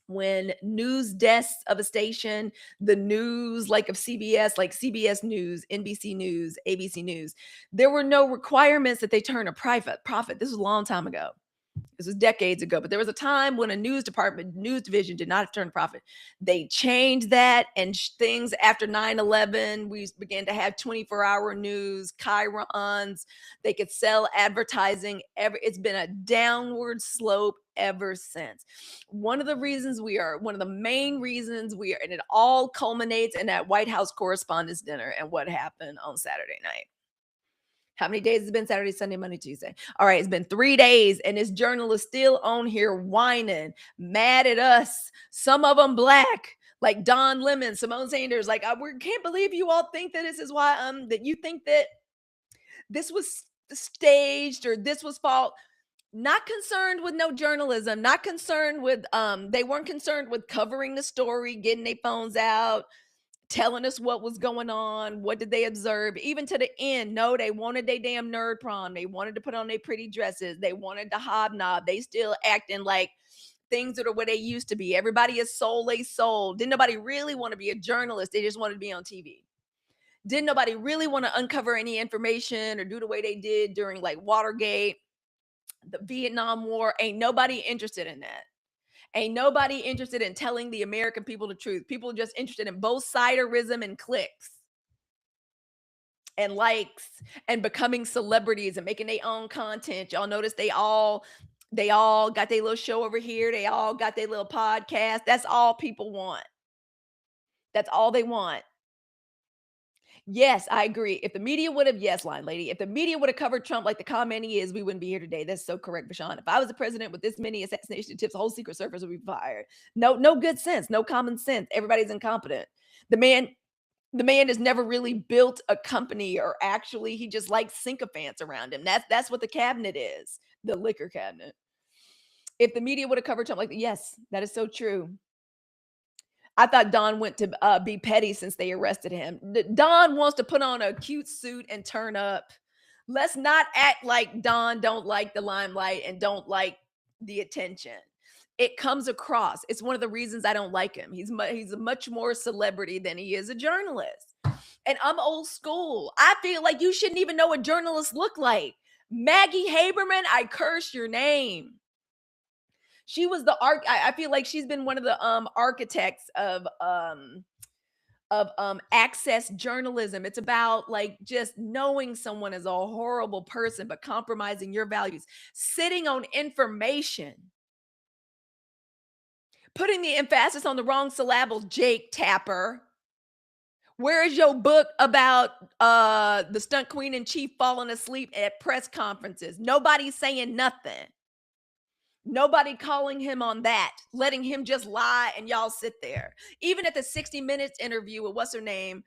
S1: when news desks of a station, the news like of CBS, like CBS News, NBC News, ABC News, there were no requirements that they turn a private profit. This was a long time ago. This was decades ago, but there was a time when a news department, news division did not turn a profit. They changed that, and things after 9/11, we began to have 24-hour news, chyrons. They could sell advertising. It's been a downward slope ever since. One of the main reasons we are, and it all culminates in that White House Correspondents' Dinner and what happened on Saturday night. How many days has it been? Saturday, Sunday, Monday, Tuesday. All right, it's been 3 days, and this journalist still on here whining, mad at us. Some of them black, like Don Lemon, Simone Sanders. Like, we can't believe you all think that this is why that you think that this was staged or this was fault. Not concerned with no journalism, not concerned with they weren't concerned with covering the story, getting their phones out, telling us what was going on. What did they observe? Even to the end, no, they wanted their damn nerd prom. They wanted to put on their pretty dresses. They wanted to hobnob. They still acting like things that are what they used to be. Everybody is sold a soul. Didn't nobody really want to be a journalist? They just wanted to be on TV. Didn't nobody really want to uncover any information or do the way they did during like Watergate, the Vietnam War? Ain't nobody interested in that. Ain't nobody interested in telling the American people the truth. People are just interested in both siderism and clicks and likes and becoming celebrities and making their own content. Y'all notice they all got their little show over here. They all got their little podcast. That's all people want. That's all they want. Yes, I agree. If the media would have, yes, line lady, if the media would have covered Trump like the con man he is, we wouldn't be here today. That's so correct, Bashan. If I was the president with this many assassination attempts, the whole Secret Service would be fired. No good sense, no common sense. Everybody's incompetent. The man, the man has never really built a company, or actually he just likes sycophants around him. That's what the cabinet is, the liquor cabinet. If the media would have covered Trump like that, yes, that is so true. I thought Don went to be petty since they arrested him. Don wants to put on a cute suit and turn up. Let's not act like Don don't like the limelight and don't like the attention. It comes across. It's one of the reasons I don't like him. He's a much more celebrity than he is a journalist. And I'm old school. I feel like you shouldn't even know what journalists look like. Maggie Haberman, I curse your name. She was the arc. I feel like she's been one of the architects of access journalism. It's about like just knowing someone is a horrible person but compromising your values, sitting on information, putting the emphasis on the wrong syllables. Jake Tapper, where is your book about the stunt queen in chief falling asleep at press conferences? Nobody's saying nothing. Nobody calling him on that, letting him just lie and y'all sit there. Even at the 60 Minutes interview with what's her name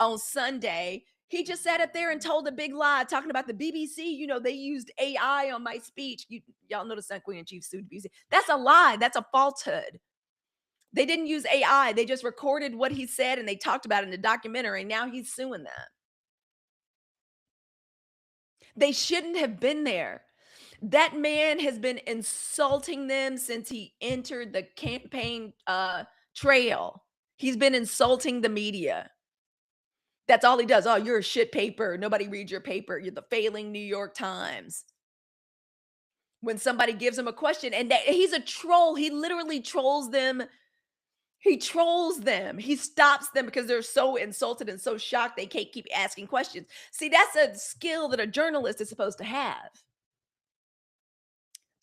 S1: on Sunday, he just sat up there and told a big lie talking about the BBC. You know, they used AI on my speech. Y'all know the Sun Queen and Chief sued BBC. That's a lie. That's a falsehood. They didn't use AI. They just recorded what he said and they talked about it in the documentary. And now he's suing them. They shouldn't have been there. That man has been insulting them since he entered the campaign trail. He's been insulting the media. That's all he does. Oh, you're a shit paper. Nobody reads your paper. You're the failing New York Times. When somebody gives him a question, and that he's a troll. He literally trolls them. He trolls them. He stops them because they're so insulted and so shocked they can't keep asking questions. See, that's a skill that a journalist is supposed to have.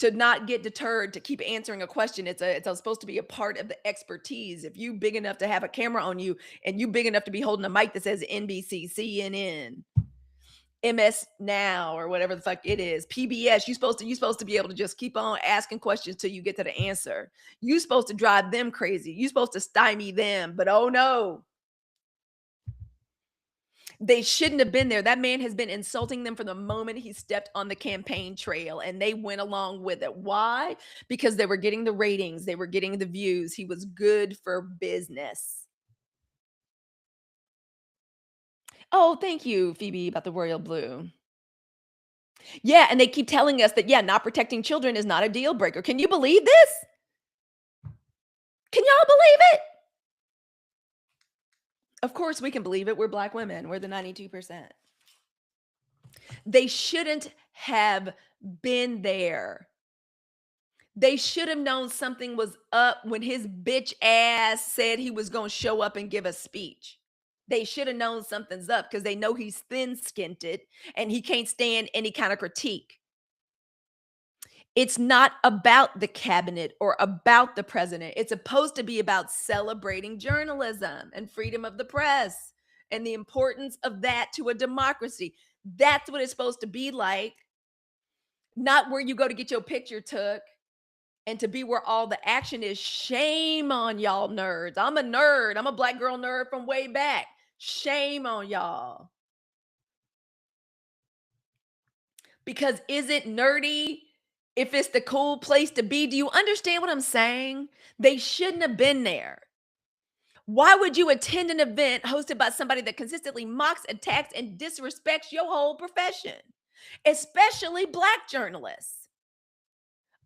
S1: To not get deterred, to keep answering a question. It's supposed to be a part of the expertise. If you big enough to have a camera on you and you big enough to be holding a mic that says NBC, CNN, MS Now, or whatever the fuck it is, PBS, you supposed to be able to just keep on asking questions till you get to the answer. You supposed to drive them crazy. You supposed to stymie them, but oh no. They shouldn't have been there. That man has been insulting them from the moment he stepped on the campaign trail, and they went along with it. Why? Because they were getting the ratings, they were getting the views. He was good for business. Oh, thank you, Phoebe, about the royal blue. Yeah, and they keep telling us that, yeah, not protecting children is not a deal breaker. Can you believe this? Can y'all believe it? Of course, we can believe it. We're Black women. We're the 92%. They shouldn't have been there. They should have known something was up when his bitch ass said he was going to show up and give a speech. They should have known something's up because they know he's thin-skinned and he can't stand any kind of critique. It's not about the cabinet or about the president. It's supposed to be about celebrating journalism and freedom of the press and the importance of that to a democracy. That's what it's supposed to be like, not where you go to get your picture took and to be where all the action is. Shame on y'all nerds. I'm a nerd. I'm a Black girl nerd from way back. Shame on y'all. Because is it nerdy if it's the cool place to be? Do you understand what I'm saying? They shouldn't have been there. Why would you attend an event hosted by somebody that consistently mocks, attacks, and disrespects your whole profession, especially Black journalists?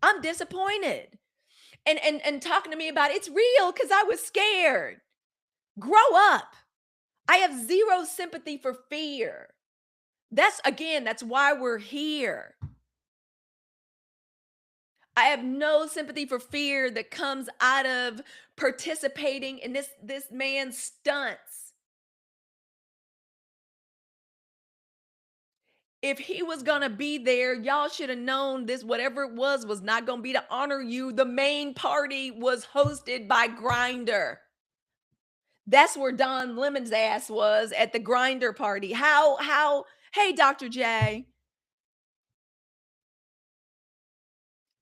S1: I'm disappointed. And talking to me about it's real because I was scared. Grow up. I have zero sympathy for fear. That's why we're here. I have no sympathy for fear that comes out of participating in this man's stunts. If he was gonna be there, y'all should have known this, whatever it was not gonna be to honor you. The main party was hosted by Grinder. That's where Don Lemon's ass was at the Grinder party. Hey, Dr. J.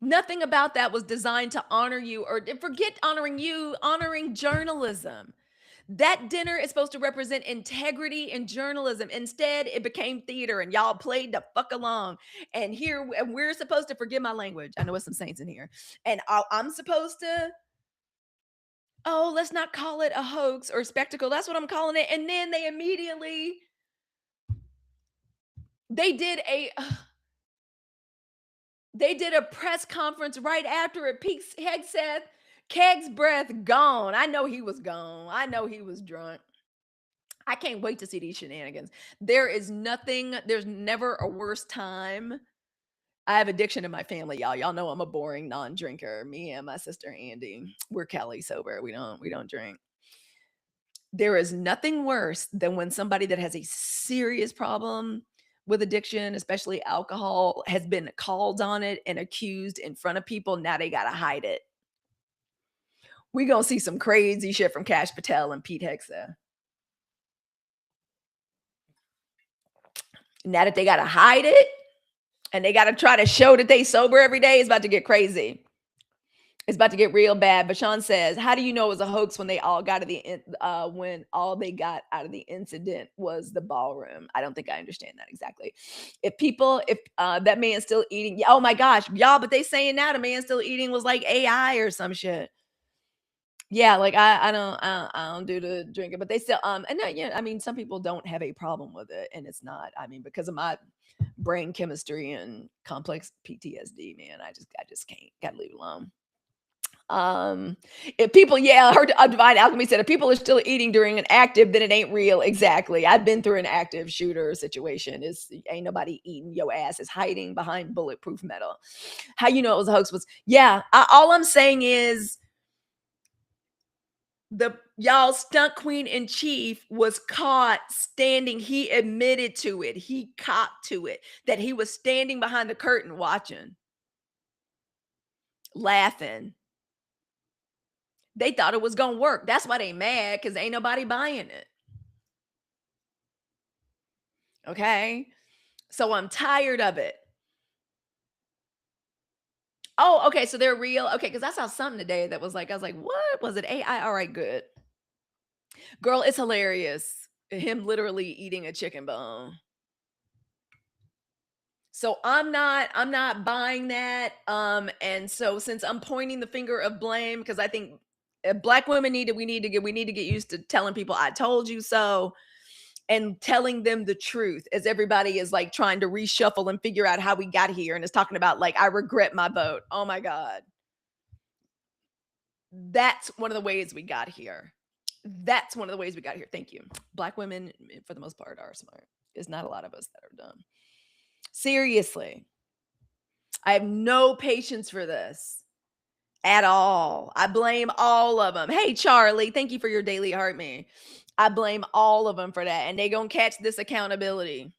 S1: Nothing about that was designed to honor you, or forget honoring you, honoring journalism. That dinner is supposed to represent integrity and journalism. Instead, it became theater and y'all played the fuck along. And here and we're supposed to forgive my language. I know there's some saints in here. And I'm supposed to, oh, let's not call it a hoax or spectacle. That's what I'm calling it. And then they did a they did a press conference right after it. Peaks Hegseth, Keg's breath gone. I know he was gone. I know he was drunk. I can't wait to see these shenanigans. There's never a worse time. I have addiction in my family, y'all. Y'all know I'm a boring non-drinker. Me and my sister Andy, we're Kelly sober. We don't drink. There is nothing worse than when somebody that has a serious problem with addiction, especially alcohol, has been called on it and accused in front of people. Now they got to hide it. We going to see some crazy shit from Cash Patel and Pete Hegseth. Now that they got to hide it and they got to try to show that they sober every day, it's about to get crazy. It's about to get real bad. But Sean says, how do you know it was a hoax when they all got to when all they got out of the incident was the ballroom? I don't think I understand that exactly. If that man's still eating, oh my gosh, y'all, but they saying now the man still eating was like AI or some shit. Yeah, like I don't do the drinking, but they still and no, yeah, I mean some people don't have a problem with it, and it's not. I mean, because of my brain chemistry and complex PTSD, man, I just can't. Gotta leave it alone. Um, if people, yeah, her Divine Alchemy said if people are still eating during an active, then it ain't real. Exactly. I've been through an active shooter situation. It's ain't nobody eating your ass is hiding behind bulletproof metal. How you know it was a hoax was yeah. All I'm saying is the y'all stunt queen in chief was caught standing. He admitted to it. He copped to it that he was standing behind the curtain watching, laughing. They thought it was gonna work. That's why they mad because ain't nobody buying it. Okay. So I'm tired of it. Oh, okay. So they're real. Okay. Because I saw something today that was like, I was like, what was it? AI? All right, good. Girl, it's hilarious. Him literally eating a chicken bone. So I'm not buying that. And so since I'm pointing the finger of blame, because I think black women we need to get used to telling people I told you so and telling them the truth as everybody is like trying to reshuffle and figure out how we got here and is talking about like I regret my vote. Oh my God. That's one of the ways we got here. That's one of the ways we got here. Thank you. Black women, for the most part, are smart. There's not a lot of us that are dumb. Seriously, I have no patience for this at all. I blame all of them. Hey, Charlie, thank you for your daily heart me. I blame all of them for that. And they going to catch this accountability.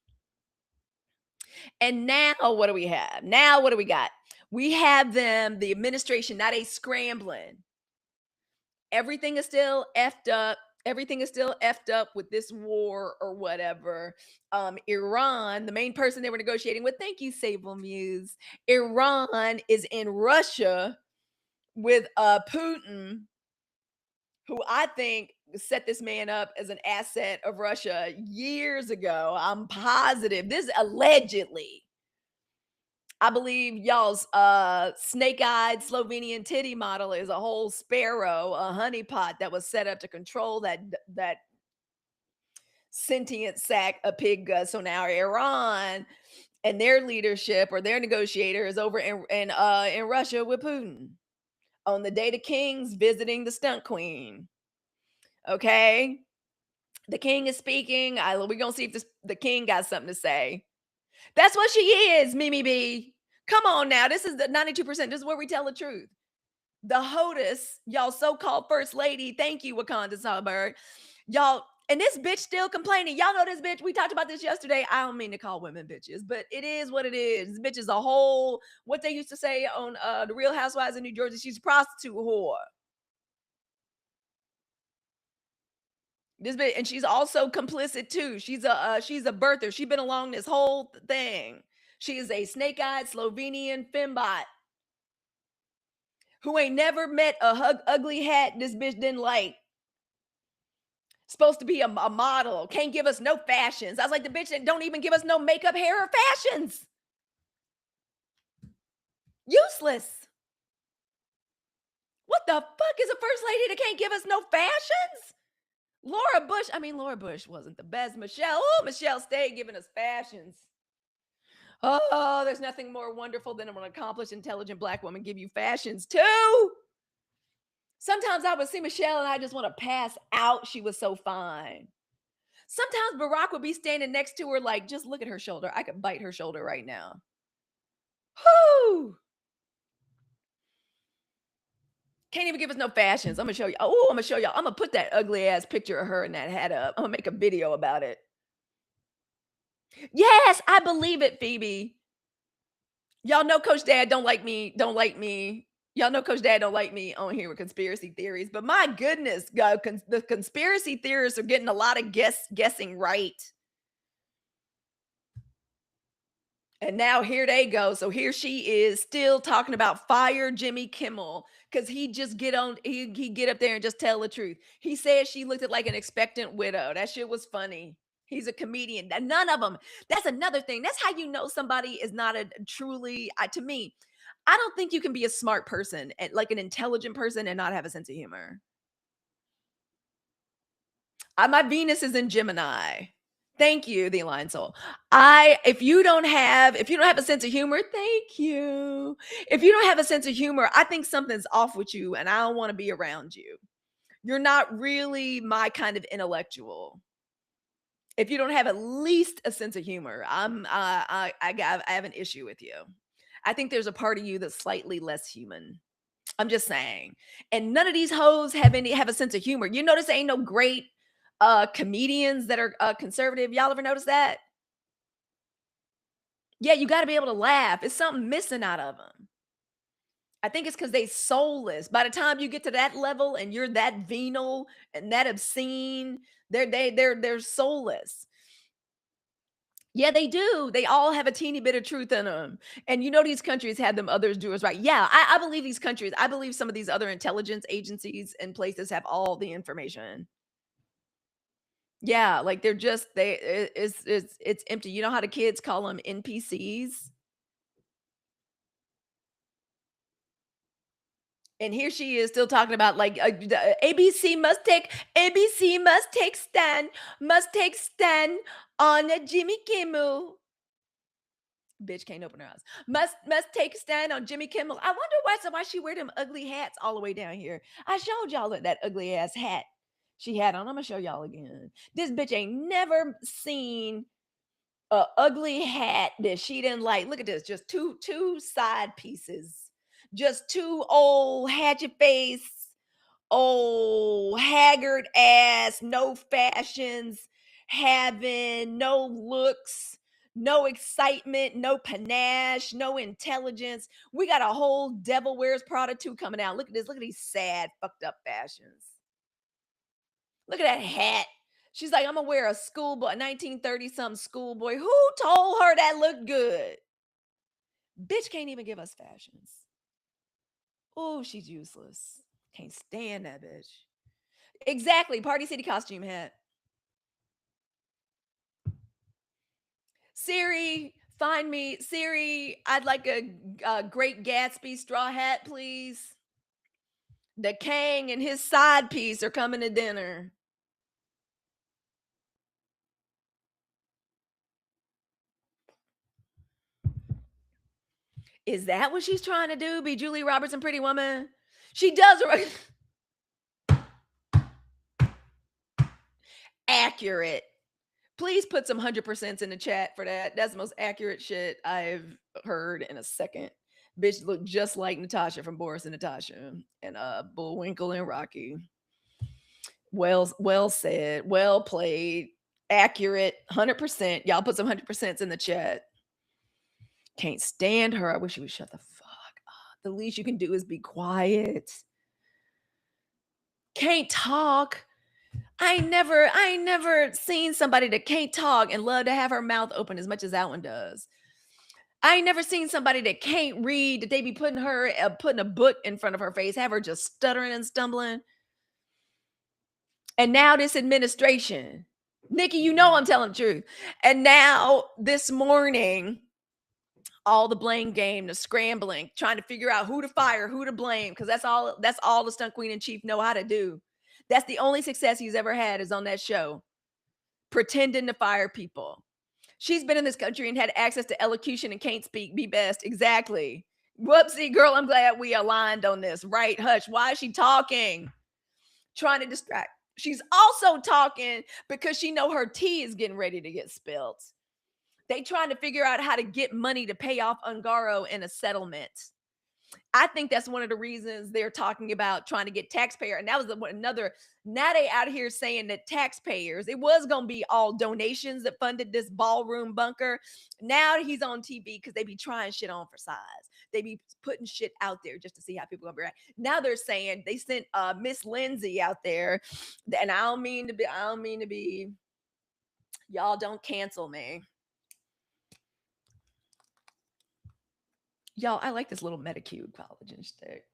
S1: And now what do we have? Now what do we got? We have them, the administration, now they scrambling. Everything is still effed up. Everything is still effed up with this war or whatever. Iran, the main person they were negotiating with, thank you, Sable Muse. Iran is in Russia with Putin, who I think set this man up as an asset of Russia years ago. I'm positive. This allegedly. I believe y'all's snake-eyed Slovenian titty model is a whole sparrow, a honeypot that was set up to control that sentient sack of pig guts. So now Iran and their leadership or their negotiator is over in Russia with Putin on the day the king's visiting the stunt queen. Okay, the king is speaking. We're gonna see if the king got something to say. That's what she is, Mimi B. Come on now. This is the 92%. This is where we tell the truth. The HOTUS, y'all so-called first lady. Thank you, Wakanda Songbird. Y'all, and this bitch still complaining. Y'all know this bitch. We talked about this yesterday. I don't mean to call women bitches, but it is what it is. This bitch is a whole, what they used to say on the Real Housewives of New Jersey, she's a prostitute whore. This bitch, and she's also complicit too. She's a birther. She's been along this whole thing. She is a snake-eyed Slovenian fembot who ain't never met a ugly hat this bitch didn't like. Supposed to be a model. Can't give us no fashions. I was like, the bitch that don't even give us no makeup, hair, or fashions. Useless. What the fuck is a first lady that can't give us no fashions? Laura Bush wasn't the best. Michelle stayed giving us fashions. Oh, there's nothing more wonderful than an accomplished, intelligent black woman give you fashions too. Sometimes I would see Michelle and I just want to pass out. She was so fine. Sometimes Barack would be standing next to her, like, just look at her shoulder. I could bite her shoulder right now. Whoo! Can't even give us no fashions. I'm gonna show you. Oh, I'm gonna show y'all. I'm gonna put that ugly ass picture of her and that hat up. I'm gonna make a video about it. Yes, I believe it, Phoebe. Y'all know Coach Dad don't like me. Don't like me. Y'all know Coach Dad don't like me on here with conspiracy theories. But my goodness, God, the conspiracy theorists are getting a lot of guessing right. And now here they go. So here she is still talking about fire Jimmy Kimmel because he get up there and just tell the truth. He said she looked at like an expectant widow. That shit was funny. He's a comedian. None of them. That's another thing. That's how you know somebody is not a truly. To me, I don't think you can be a smart person and like an intelligent person and not have a sense of humor. My Venus is in Gemini. Thank you, the Aligned Soul. If you don't have a sense of humor, thank you. If you don't have a sense of humor, I think something's off with you and I don't want to be around you. You're not really my kind of intellectual. If you don't have at least a sense of humor, I have an issue with you. I think there's a part of you that's slightly less human. I'm just saying. And none of these hoes have a sense of humor. You notice there ain't no great comedians that are conservative. Y'all ever notice that? Yeah, you got to be able to laugh. It's something missing out of them. I think it's because they soulless. By the time you get to that level and you're that venal and that obscene, they're soulless. Yeah, they do. They all have a teeny bit of truth in them. And you know, these countries had them others do us right. Yeah, I believe these countries, I believe some of these other intelligence agencies and places have all the information. Yeah, like they're just it's empty. You know how the kids call them NPCs? And here she is still talking about like ABC must take stand on a Jimmy Kimmel. Bitch can't open her eyes. Must take a stand on Jimmy Kimmel. I wonder why she wear them ugly hats all the way down here. I showed y'all that ugly ass hat she had on. I'm gonna show y'all again. This bitch ain't never seen a ugly hat that she didn't like. Look at this, just two side pieces, just two old hatchet face, old haggard ass, no fashions, having no looks, no excitement, no panache, no intelligence. We got a whole Devil Wears Prada 2 coming out. Look at this. Look at these sad, fucked up fashions. Look at that hat. She's like, I'm gonna wear a schoolboy, 1930 something schoolboy. Who told her that looked good? Bitch can't even give us fashions. Oh, she's useless. Can't stand that bitch. Exactly. Party City costume hat. Siri, find me. Siri, I'd like a Great Gatsby straw hat, please. The Kang and his side piece are coming to dinner. Is that what she's trying to do? Be Julie Roberts and Pretty Woman? She does. Accurate. Please put some 100% in the chat for that. That's the most accurate shit I've heard in a second. Bitch look just like Natasha from Boris and Natasha and Bullwinkle and Rocky. Well said, well played, accurate, 100%. Y'all put some 100% in the chat. Can't stand her. I wish she would shut the fuck up. The least you can do is be quiet. Can't talk. I ain't never seen somebody that can't talk and love to have her mouth open as much as that one does. I ain't never seen somebody that can't read, that they be putting a book in front of her face, have her just stuttering and stumbling. And now this administration, Nikki, you know I'm telling the truth. And now this morning, all the blame game, the scrambling, trying to figure out who to fire, who to blame, because that's all the stunt queen in chief know how to do. That's the only success he's ever had is on that show, pretending to fire people. She's been in this country and had access to elocution and can't speak. Be best. Exactly. Whoopsie, girl. I'm glad we aligned on this. Right, hush. Why is she talking? Trying to distract. She's also talking because she know her tea is getting ready to get spilled. They trying to figure out how to get money to pay off Ungaro in a settlement. I think that's one of the reasons they're talking about trying to get taxpayer. And that was another. Now they out here saying that taxpayers, it was going to be all donations that funded this ballroom bunker. Now he's on TV because they be trying shit on for size. They be putting shit out there just to see how people gonna be right. Now they're saying they sent Miss Lindsay out there. And I don't mean to be, y'all don't cancel me. Y'all, I like this little Metacube collagen stick.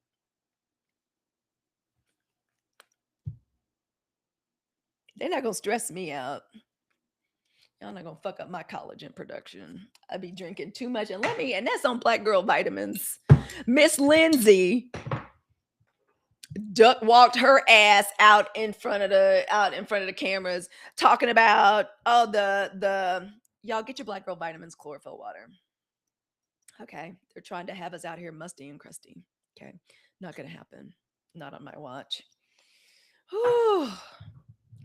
S1: They're not gonna stress me out. Y'all not gonna fuck up my collagen production. I be drinking too much, and that's on Black Girl Vitamins. Miss Lindsay Duck walked her ass out in front of the cameras talking about, oh, the y'all get your black girl vitamins, chlorophyll water. Okay. They're trying to have us out here musty and crusty. Okay. Not gonna happen. Not on my watch. Whew.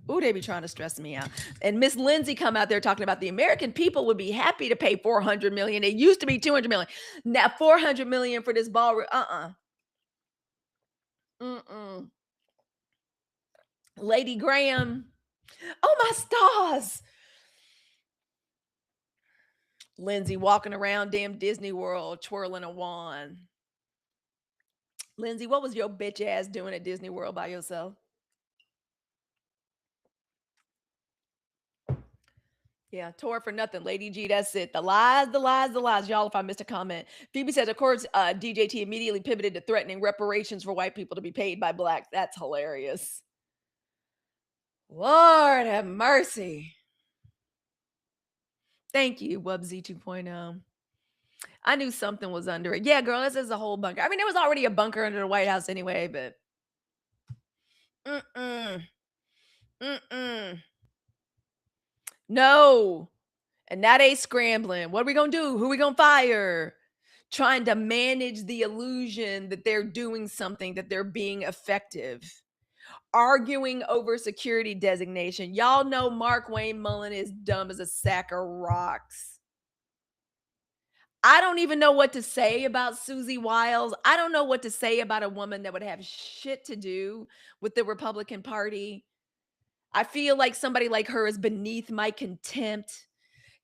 S1: Ooh, they be trying to stress me out. And Miss Lindsay come out there talking about the American people would be happy to pay 400 million. It used to be 200 million. Now 400 million for this ballroom. Mm-mm. Lady Graham. Oh my stars. Lindsay walking around damn Disney World twirling a wand. Lindsay, what was your bitch ass doing at Disney World by yourself? Yeah, tour for nothing. Lady G, that's it. The lies, the lies, the lies. Y'all, if I missed a comment. Phoebe says, of course, DJT immediately pivoted to threatening reparations for white people to be paid by blacks. That's hilarious. Lord have mercy. Thank you, Wubsy 2.0. I knew something was under it. Yeah, girl, this is a whole bunker. I mean, there was already a bunker under the White House anyway, but mm-mm, mm-mm. No. And now they scrambling. What are we gonna do? Who are we gonna fire? Trying to manage the illusion that they're doing something, that they're being effective. Arguing over security designation. Y'all know Mark Wayne Mullen is dumb as a sack of rocks. I don't even know what to say about Susie Wiles. I don't know what to say about a woman that would have shit to do with the Republican Party. I feel like somebody like her is beneath my contempt.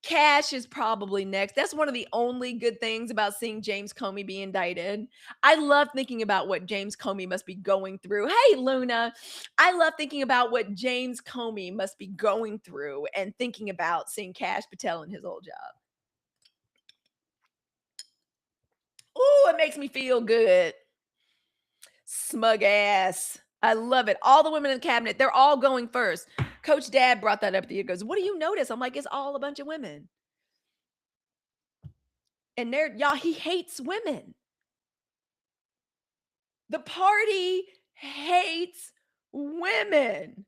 S1: Cash is probably next. That's one of the only good things about seeing James Comey be indicted. I love thinking about what James Comey must be going through. Hey, Luna. I love thinking about what James Comey must be going through and thinking about seeing Cash Patel in his old job. Ooh, it makes me feel good. Smug ass. I love it. All the women in the cabinet, they're all going first. Coach Dad brought that up. He goes, what do you notice? I'm like, it's all a bunch of women. And y'all, he hates women. The party hates women.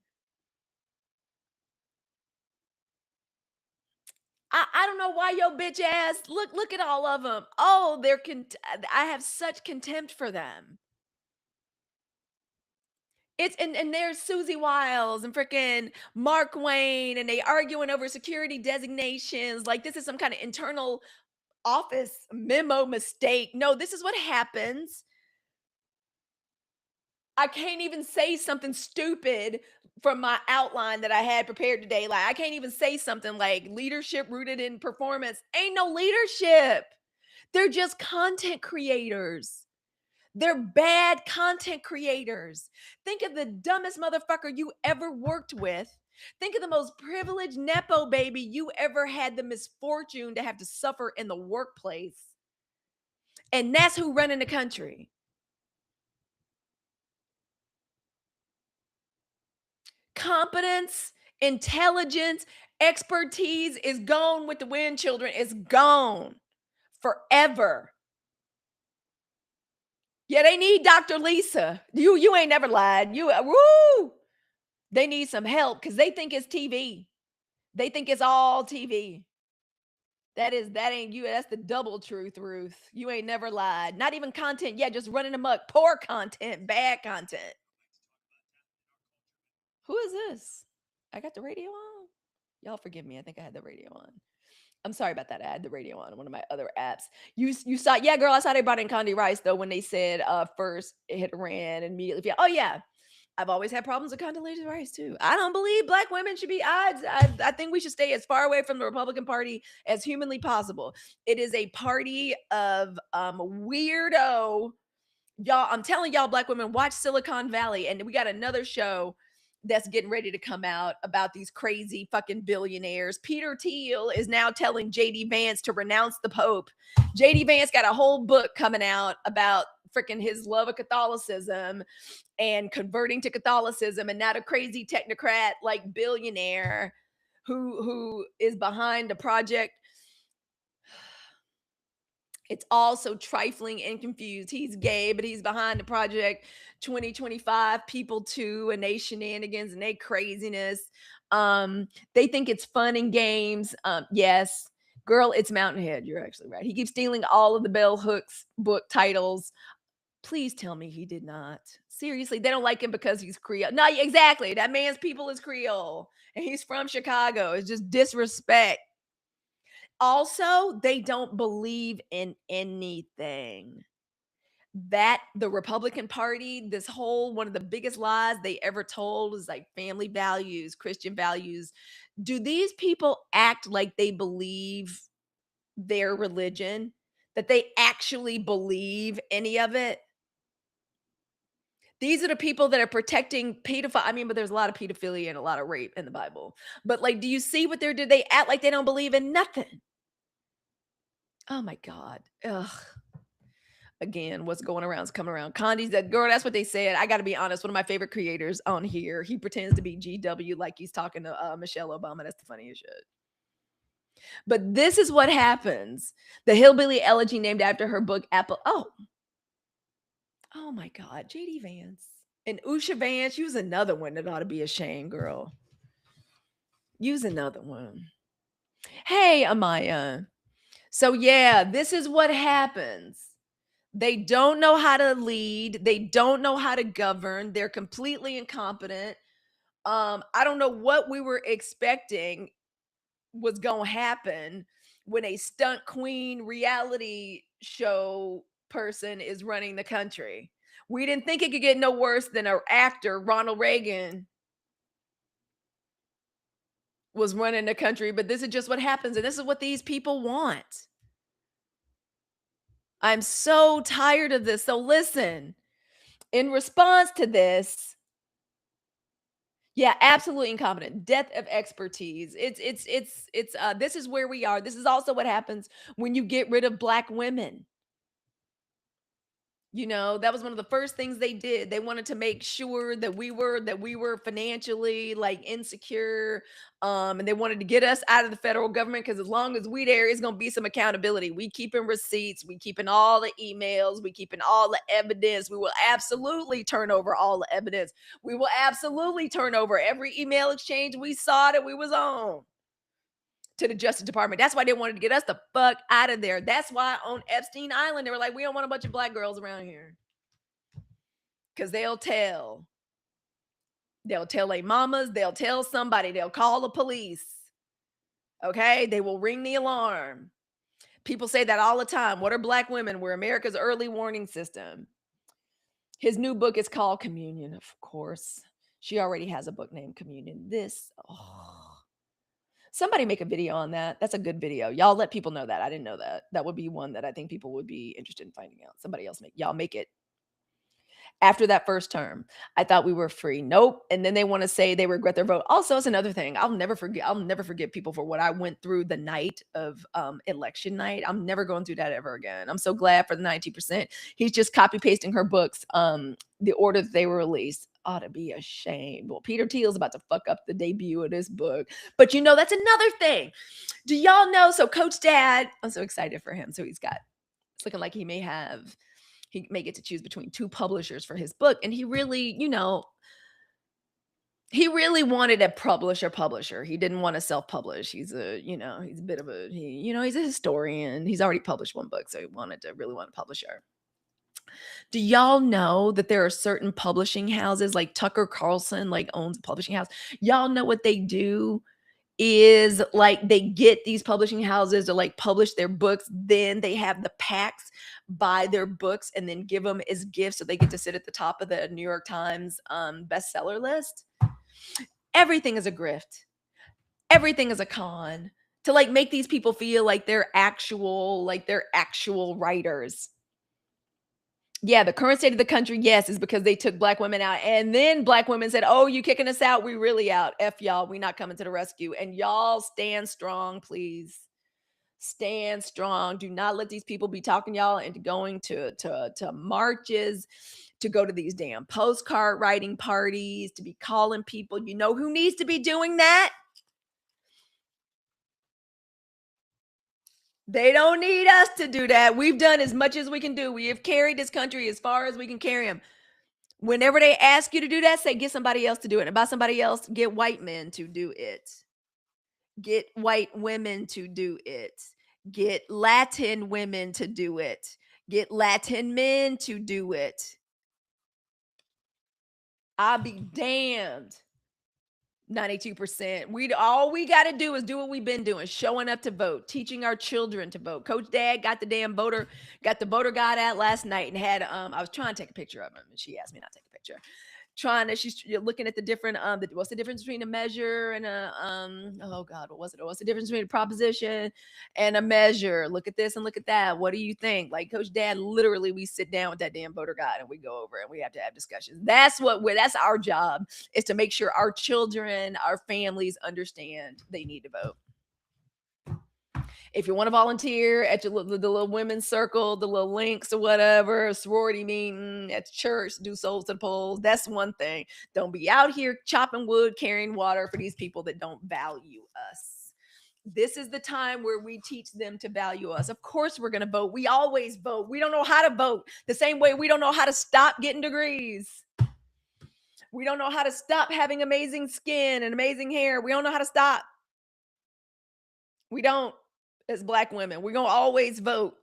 S1: I don't know why your bitch ass look at all of them. Oh, I have such contempt for them. It's and there's Susie Wiles and freaking Mark Wayne, and they arguing over security designations like this is some kind of internal office memo mistake. No, this is what happens. I can't even say something stupid from my outline that I had prepared today. Like, I can't even say something like leadership rooted in performance. Ain't no leadership. They're just content creators. They're bad content creators. Think of the dumbest motherfucker you ever worked with. Think of the most privileged Nepo baby you ever had the misfortune to have to suffer in the workplace. And that's who running the country. Competence, intelligence, expertise is gone with the wind, children. It's gone forever. Yeah, they need Dr. Lisa. You ain't never lied. Woo! They need some help because they think it's TV. They think it's all TV. That ain't you. That's the double truth, Ruth. You ain't never lied. Not even content. Yeah, just running amok. Poor content, bad content. Who is this? I got the radio on. Y'all forgive me. I think I had the radio on. I'm sorry about that. I had the radio on one of my other apps. You saw, yeah, girl. I saw they brought in Condi Rice though when they said first it had ran and immediately. Yeah, oh yeah. I've always had problems with Condoleezza Rice too. I don't believe black women should be odds. I think we should stay as far away from the Republican Party as humanly possible. It is a party of weirdo. Y'all, I'm telling y'all, black women, watch Silicon Valley, and we got another show that's getting ready to come out about these crazy fucking billionaires. Peter Thiel is now telling JD Vance to renounce the Pope. JD Vance got a whole book coming out about freaking his love of Catholicism and converting to Catholicism, and not a crazy technocrat like billionaire who is behind a project. It's all so trifling and confused. He's gay, but he's behind the Project 2025 people too, and they shenanigans and they craziness. They think it's fun and games. Yes, girl, it's Mountainhead. You're actually right. He keeps stealing all of the Bell Hooks book titles. Please tell me he did not. Seriously, they don't like him because he's Creole. No, exactly. That man's people is Creole, and he's from Chicago. It's just disrespect. Also, they don't believe in anything. That the Republican Party, this whole one of the biggest lies they ever told is like family values, Christian values. Do these people act like they believe their religion? That they actually believe any of it? These are the people that are protecting pedophile. I mean, but there's a lot of pedophilia and a lot of rape in the Bible. But like, do you see what they're doing? They act like they don't believe in nothing. Oh my God. Ugh. Again, what's going around is coming around. Condi's that girl. That's what they said. I got to be honest. One of my favorite creators on here. He pretends to be GW like he's talking to Michelle Obama. That's the funniest shit. But this is what happens. The hillbilly elegy named after her book Apple. Oh my God. JD Vance and Usha Vance. Use another one that ought to be ashamed, girl. Use another one. Hey, Amaya. So yeah, this is what happens. They don't know how to lead. They don't know how to govern. They're completely incompetent. I don't know what we were expecting was going to happen when a stunt queen reality show person is running the country. We didn't think it could get no worse than our actor Ronald Reagan was running the country, but this is just what happens and this is what these people want. I'm so tired of this. So listen, in response to this, yeah, absolutely incompetent. Death of expertise. It's this is where we are. This is also what happens when you get rid of black women. You know, that was one of the first things they did. They wanted to make sure that we were financially like insecure. And they wanted to get us out of the federal government because as long as we there, it's gonna be some accountability. We keeping receipts, we keeping all the emails, we keeping all the evidence. We will absolutely turn over all the evidence. We will absolutely turn over every email exchange we saw that we was on to the Justice Department. That's why they wanted to get us the fuck out of there. That's why on Epstein Island, they were like, we don't want a bunch of black girls around here. Because they'll tell. They'll tell their mamas, they'll tell somebody, they'll call the police. Okay? They will ring the alarm. People say that all the time. What are black women? We're America's early warning system. His new book is called Communion, of course. She already has a book named Communion. Somebody make a video on that. That's a good video. Y'all let people know that. I didn't know that. That would be one that I think people would be interested in finding out. Somebody else make it. After that first term, I thought we were free. Nope. And then they want to say they regret their vote. Also, it's another thing. I'll never forget people for what I went through the night of election night. I'm never going through that ever again. I'm so glad for the 90%. He's just copy pasting her books, the order that they were released. Ought to be ashamed. Well, Peter Thiel's about to fuck up the debut of this book. But you know, that's another thing. Do y'all know? So Coach Dad, I'm so excited for him. So it's looking like he may get to choose between two publishers for his book. And he really, he really wanted a publisher. He didn't want to self-publish. He's a bit of he's a historian. He's already published one book. So he really want a publisher. Do y'all know that there are certain publishing houses like Tucker Carlson like owns a publishing house? Y'all know what they do is like they get these publishing houses to like publish their books. Then they have the PACs buy their books and then give them as gifts so they get to sit at the top of the New York Times bestseller list. Everything is a grift. Everything is a con to like make these people feel like they're actual writers. Yeah, the current state of the country, yes, is because they took black women out. And then black women said, oh, you kicking us out? We really out. F y'all. We not coming to the rescue. And y'all stand strong, please. Stand strong. Do not let these people be talking y'all into going to marches, to go to these damn postcard writing parties, to be calling people. You know who needs to be doing that? They don't need us to do that. We've done as much as we can do. We have carried this country as far as we can carry them. Whenever they ask you to do that, say, get somebody else to do it. And by somebody else, get white men to do it. Get white women to do it. Get Latin women to do it. Get Latin men to do it. I'll be damned. 92%. All we got to do is do what we've been doing, showing up to vote, teaching our children to vote. Coach Dad got the voter guide out last night and had I was trying to take a picture of him and she asked me not to take a picture. You're looking at the different what's the difference between a measure and a oh god, what was it? What's the difference between a proposition and a measure? Look at this and look at that. What do you think? Like Coach Dad, literally we sit down with that damn voter guide and we go over it and we have to have discussions. That's our job, is to make sure our children, our families understand they need to vote. If you want to volunteer at the little women's circle, the little links or whatever, sorority meeting, at church, do souls to the polls, that's one thing. Don't be out here chopping wood, carrying water for these people that don't value us. This is the time where we teach them to value us. Of course, we're going to vote. We always vote. We don't know how to vote. The same way we don't know how to stop getting degrees. We don't know how to stop having amazing skin and amazing hair. We don't know how to stop. We don't. As Black women, we're going to always vote.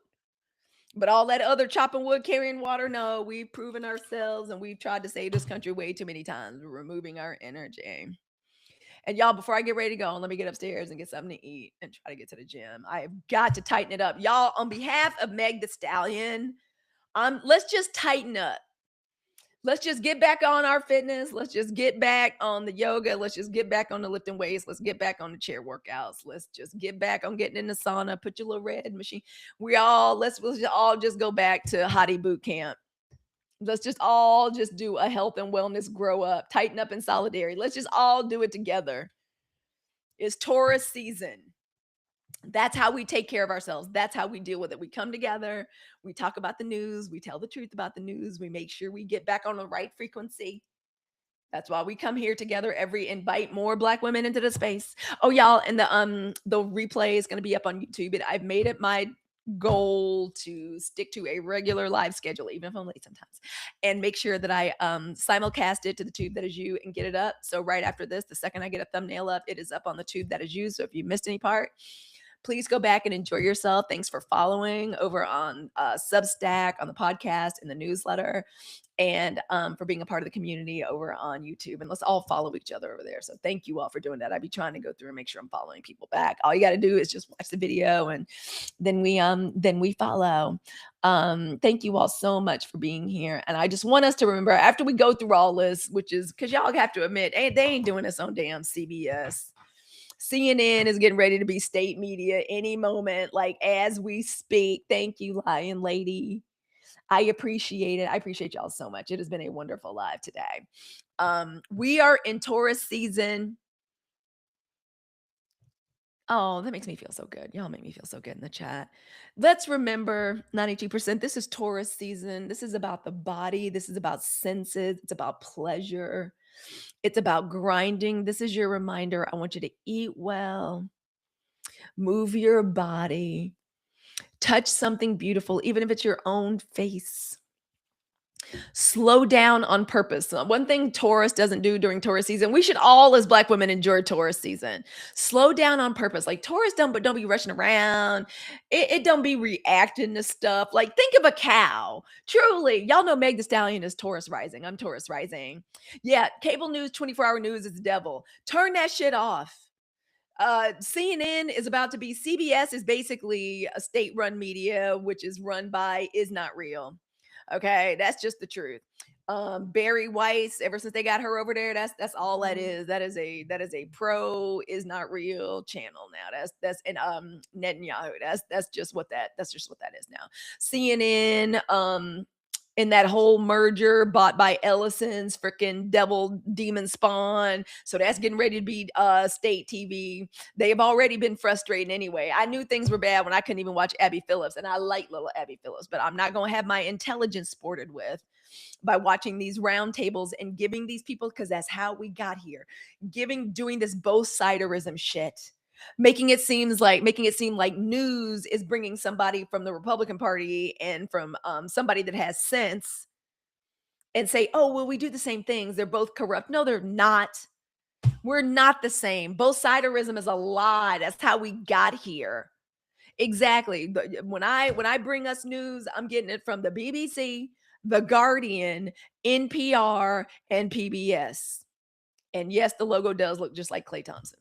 S1: But all that other chopping wood, carrying water, no, we've proven ourselves and we've tried to save this country way too many times. We're removing our energy. And y'all, before I get ready to go, let me get upstairs and get something to eat and try to get to the gym. I have got to tighten it up. Y'all, on behalf of Meg the Stallion, let's just tighten up. Let's just get back on our fitness. Let's just get back on the yoga. Let's just get back on the lifting weights. Let's get back on the chair workouts. Let's just get back on getting in the sauna. Put your little red machine. Let's all just go back to hottie boot camp. Let's just all just do a health and wellness grow up, tighten up in solidarity. Let's just all do it together. It's Taurus season. That's how we take care of ourselves. That's how we deal with it. We come together, we talk about the news, we tell the truth about the news, we make sure we get back on the right frequency. That's why we come here together invite more Black women into the space. Oh, y'all, and the replay is going to be up on YouTube. I've made it my goal to stick to a regular live schedule, even if I'm late sometimes, and make sure that I simulcast it to the tube that is you and get it up. So right after this, the second I get a thumbnail up, it is up on the tube that is you. So if you missed any part, please go back and enjoy yourself. Thanks for following over on Substack, on the podcast, and the newsletter, and for being a part of the community over on YouTube. And let's all follow each other over there. So thank you all for doing that. I'd be trying to go through and make sure I'm following people back. All you got to do is just watch the video, and then we follow. Thank you all so much for being here. And I just want us to remember, after we go through all this, which is because y'all have to admit, they ain't doing this on damn CBS. CNN is getting ready to be state media any moment, like as we speak. Thank you, Lion Lady. I appreciate it. I appreciate y'all so much. It has been a wonderful live today. We are in Taurus season. Oh, that makes me feel so good. Y'all make me feel so good in the chat. Let's remember 92%. This is Taurus season. This is about the body. This is about senses. It's about pleasure. It's about grinding. This is your reminder. I want you to eat well, move your body, touch something beautiful, even if it's your own face. Slow down on purpose. One thing Taurus doesn't do during Taurus season, we should all as Black women enjoy Taurus season. Slow down on purpose. Like Taurus don't be rushing around. It don't be reacting to stuff. Like think of a cow. Truly, y'all know Meg the Stallion is Taurus rising. I'm Taurus rising. Yeah, cable news, 24-hour news is the devil. Turn that shit off. CNN is about to be, CBS is basically a state-run media, which is run by is not real. Okay, that's just the truth. Barry Weiss, ever since they got her over there, that's all that is. That is a pro is not real channel now. That's and Netanyahu. That's just what that is now. CNN, in that whole merger bought by Ellison's freaking devil demon spawn. So that's getting ready to be state TV. They have already been frustrating anyway. I knew things were bad when I couldn't even watch Abby Phillips, and I like little Abby Phillips, but I'm not going to have my intelligence sported with by watching these roundtables and giving these people, because that's how we got here, doing this both siderism shit. making it seem like news is bringing somebody from the Republican Party and from somebody that has sense and say, oh, well, we do the same things. They're both corrupt. No, they're not. We're not the same. Both siderism is a lie. That's how we got here. Exactly. When I bring us news, I'm getting it from the BBC, the Guardian, NPR, and PBS. And yes, the logo does look just like Clay Thompson.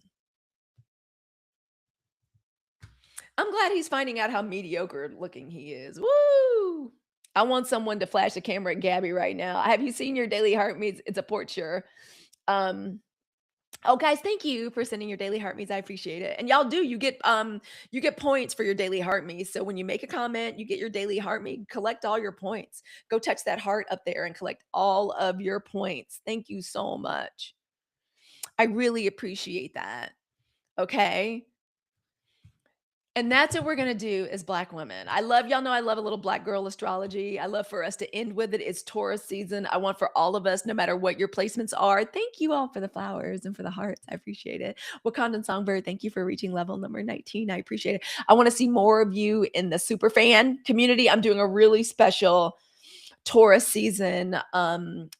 S1: I'm glad he's finding out how mediocre looking he is. Woo! I want someone to flash the camera at Gabby right now. Have you seen your daily heartbeats? It's a portraiture. Um, oh guys, thank you for sending your daily heartbeats. I appreciate it. And y'all do, you get points for your daily heartbeats. So when you make a comment, you get your daily heartbeat, collect all your points. Go touch that heart up there and collect all of your points. Thank you so much. I really appreciate that. Okay. And that's what we're gonna do as Black women. Y'all know I love a little Black girl astrology. I love for us to end with it. It's Taurus season. I want for all of us, no matter what your placements are. Thank you all for the flowers and for the hearts. I appreciate it. Wakandan Songbird, thank you for reaching level number 19. I appreciate it. I want to see more of you in the super fan community. I'm doing a really special Taurus season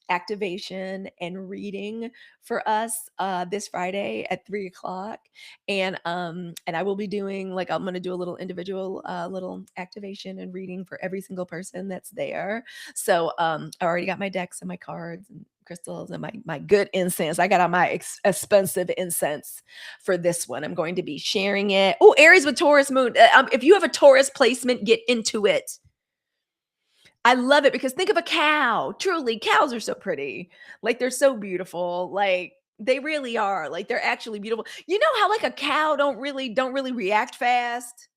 S1: activation and reading for us this Friday at 3 o'clock. And I will be doing like I'm gonna do a little individual little activation and reading for every single person that's there. So I already got my decks and my cards and crystals and my good incense. I got on my expensive incense for this one. I'm going to be sharing it. Oh, Aries with Taurus moon. If you have a Taurus placement, get into it. I love it because think of a cow. Truly, cows are so pretty. Like they're so beautiful. Like they really are. Like they're actually beautiful. You know how like a cow don't really react fast?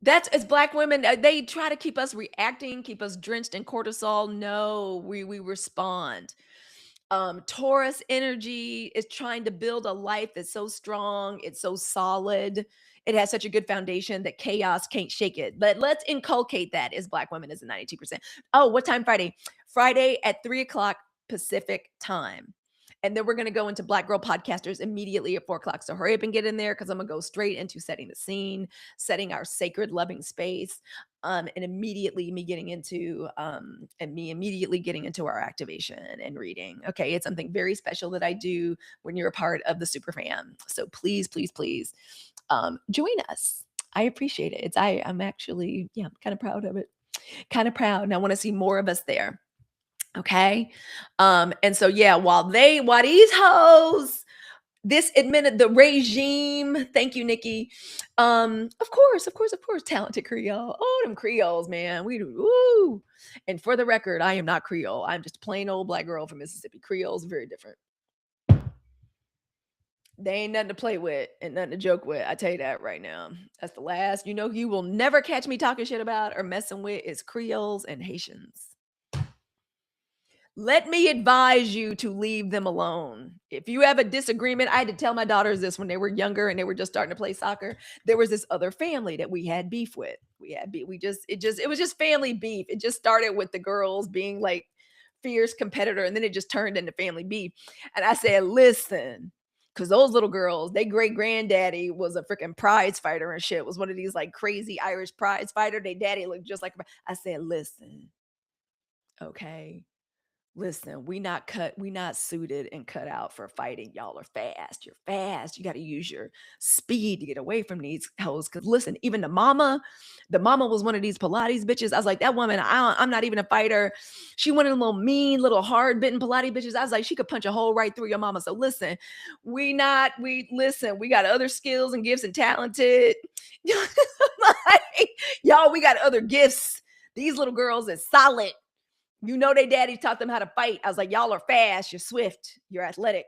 S1: That's as Black women, they try to keep us reacting, keep us drenched in cortisol. No, we respond. Taurus energy is trying to build a life that's so strong, it's so solid. It has such a good foundation that chaos can't shake it. But let's inculcate that as Black women as a 92%. Oh, what time Friday? Friday at 3 o'clock Pacific time. And then we're going to go into Black Girl Podcasters immediately at 4 o'clock. So hurry up and get in there because I'm going to go straight into setting the scene, setting our sacred, loving space, and immediately me immediately getting into our activation and reading. Okay, it's something very special that I do when you're a part of the super fan. So please, please, please join us. I appreciate it. I'm actually, yeah, I'm kind of proud of it. Kind of proud. And I want to see more of us there. Okay. And so yeah, while these hoes this admitted the regime. Thank you, Nikki. Of course, talented Creole. Oh, them Creoles, man. We do. Ooh. And for the record, I am not Creole. I'm just a plain old Black girl from Mississippi. Creole's very different. They ain't nothing to play with and nothing to joke with. I tell you that right now. That's the last. You will never catch me talking shit about or messing with is Creoles and Haitians. Let me advise you to leave them alone. If you have a disagreement, I had to tell my daughters this when they were younger and they were just starting to play soccer. There was this other family that we had beef with. We had beef. It was just family beef. It just started with the girls being like fierce competitor, and then it just turned into family beef. And I said, listen, because those little girls, they great granddaddy was a freaking prize fighter and shit. Was one of these like crazy Irish prize fighter. They daddy looked just like. I said, listen, okay. Listen, we not suited and cut out for fighting. Y'all are fast. You're fast. You got to use your speed to get away from these hoes. Cause listen, even the mama was one of these Pilates bitches. I was like, that woman, I'm not even a fighter. She one of them little mean, little hard bitten Pilates bitches. I was like, she could punch a hole right through your mama. So listen, we got other skills and gifts and talented. Like, y'all, we got other gifts. These little girls is solid. They daddy taught them how to fight. I was like, y'all are fast, you're swift, you're athletic.